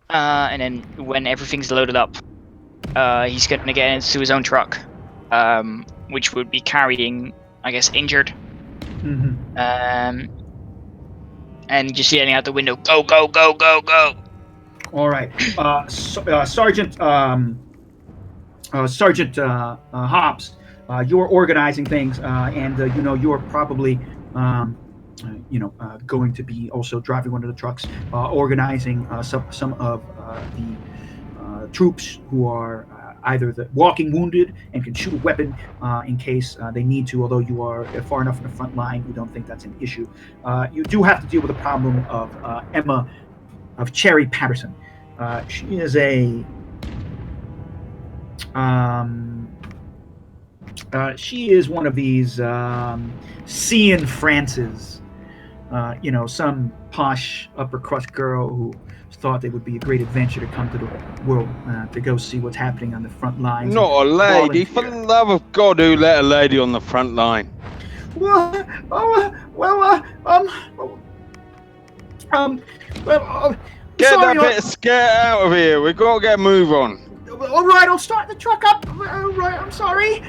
And then when everything's loaded up, he's gonna get into his own truck, which would be carrying, I guess, injured. Mm-hmm. And just yelling out the window, "Go, go, go, go, go!" All right, Sergeant Hobbs, you're organizing things, and you're probably going to be also driving one of the trucks, organizing some of the troops who are either the walking wounded and can shoot a weapon in case they need to. Although you are far enough in the front line, we don't think that's an issue. You do have to deal with the problem of Emma, of Cherry Patterson. She is a she is one of these Cian Frances, some posh upper crust girl who thought it would be a great adventure to come to the world to go see what's happening on the front lines. Not a lady, for the love of God, who let a lady on the front line? Get sorry, that bit of skirt out of here. We've got to get a move on. All right, I'll start the truck up. All right, I'm sorry.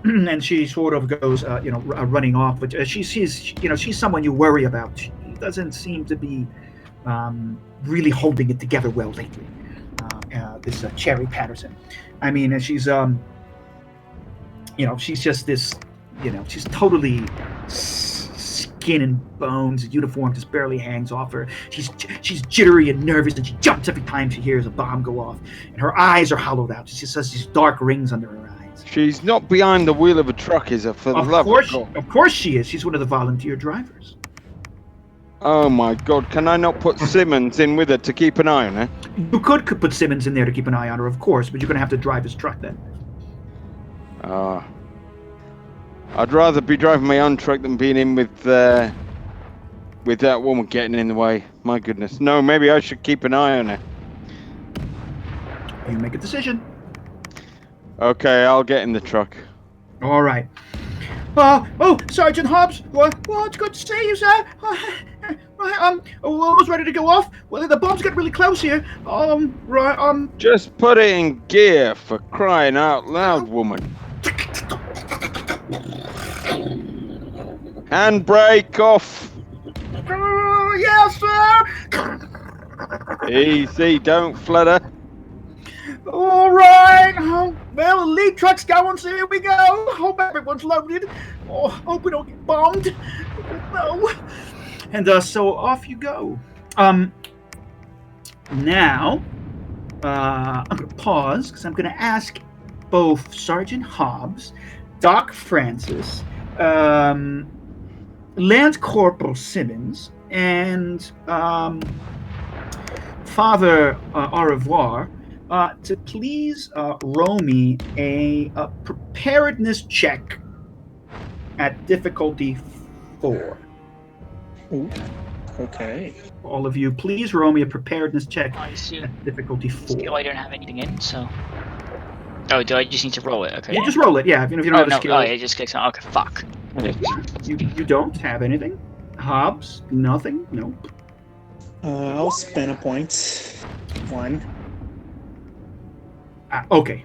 And she sort of goes, running off. But she's someone you worry about. She doesn't seem to be really holding it together well lately. This Cherry Patterson. I mean, she's she's just this, she's totally skin and bones. The uniform just barely hangs off her. She's jittery and nervous, and she jumps every time she hears a bomb go off. And her eyes are hollowed out. She just has these dark rings under her eyes. She's not behind the wheel of a truck, is her? For the love of God. Of course she is. She's one of the volunteer drivers. Oh my God! Can I not put Simmons in with her to keep an eye on her? You could put Simmons in there to keep an eye on her, of course, but you're going to have to drive his truck then. I'd rather be driving my own truck than being in with that woman getting in the way. My goodness. No, maybe I should keep an eye on her. You make a decision. Okay, I'll get in the truck. All right. Sergeant Hobbs. Well, it's good to see you, sir. We're almost ready to go off. Well, the bombs get really close here. Just put it in gear, for crying out loud, woman. Handbrake off. Yes, sir. Easy, don't flutter. All right. Well, the lead truck's going, so here we go. Hope everyone's loaded. Hope we don't get bombed. No. And so off you go. Now, I'm going to pause because I'm going to ask both Sergeant Hobbs, Doc Francis, Lance Corporal Simmons, and Father Au revoir to please roll me a preparedness check at difficulty 4. Ooh. Okay. All of you, please roll me a preparedness check I assume at difficulty 4. skill I don't have anything in, so. Oh, do I just need to roll it? Okay. You just roll it, yeah. If you don't have the skill. Oh, yeah, just clicks on. Okay, fuck. You don't have anything. Hobbs, nothing. Nope. I'll spend a point. 1. Okay,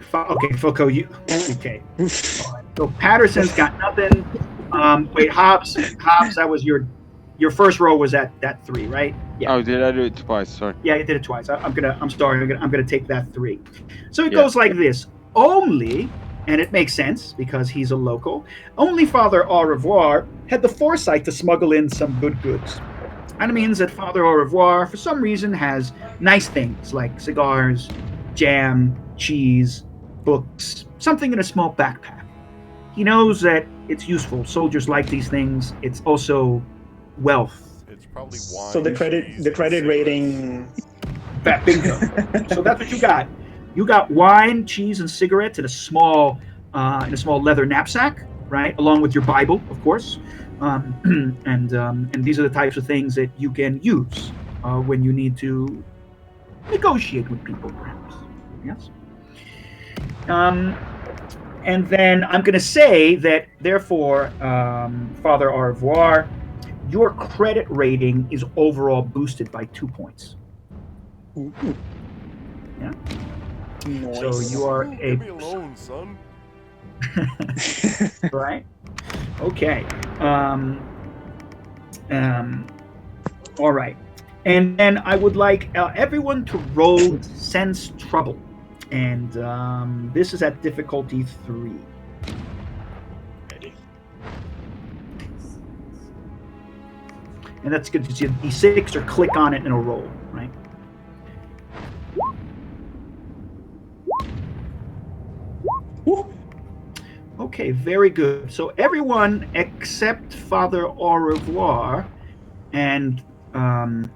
Foco, you okay? So Patterson's got nothing. Wait, Hobbs, that was your first roll was at that 3, right? Yeah. Oh, did I do it twice? Sorry. Yeah, you did it twice. I'm sorry. I'm gonna take that 3. So it Yeah. goes like this. Only, and it makes sense because he's a local. Only Father Au Revoir had the foresight to smuggle in some good goods. And it means that Father Au Revoir, for some reason, has nice things like cigars, jam, cheese, books, something in a small backpack. He knows that it's useful. Soldiers like these things. It's also wealth. It's probably wine. So the credit rating. Bingo. So that's what you got. You got wine, cheese, and cigarettes in a small leather knapsack, right, along with your Bible, of course. And these are the types of things that you can use when you need to negotiate with people, perhaps. Yes. And then I'm going to say that, therefore, Father Au Revoir, your credit rating is overall boosted by 2 points. Ooh. Yeah. Nice. So you are Leave me alone, son. right. Okay. All right. And then I would like everyone to roll sense trouble, and this is at difficulty 3. And that's good to see a D6 or click on it and it'll roll, right? Okay, very good. So everyone except Father Au Revoir and Father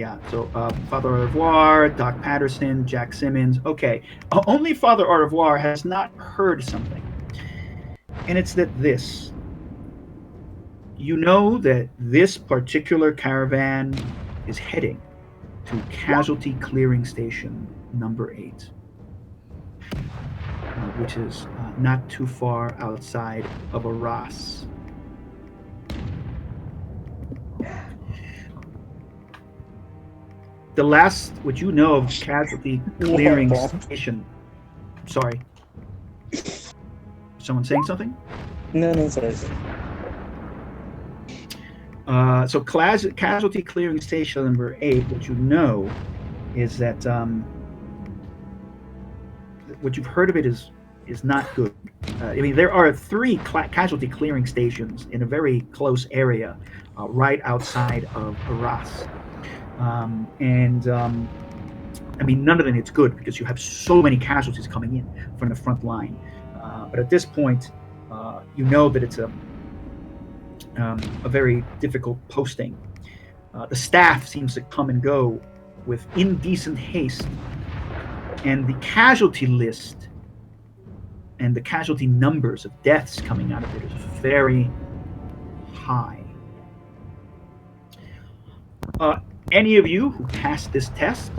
Au Revoir, Doc Patterson, Jack Simmons. Okay, only Father Au Revoir has not heard something, and it's that this. You know that this particular caravan is heading to Casualty Clearing Station number 8, which is not too far outside of Arras. The last, what you know of Casualty Clearing Station. Sorry. Someone saying something? No, sorry. So Casualty Clearing Station number 8, what you know is that what you've heard of it is not good. I mean, there are 3 casualty clearing stations in a very close area, right outside of Arras. I mean, none of them it's good because you have so many casualties coming in from the front line. But at this point, you know that it's a very difficult posting. The staff seems to come and go with indecent haste, and the casualty list and the casualty numbers of deaths coming out of it is very high. Any of you who passed this test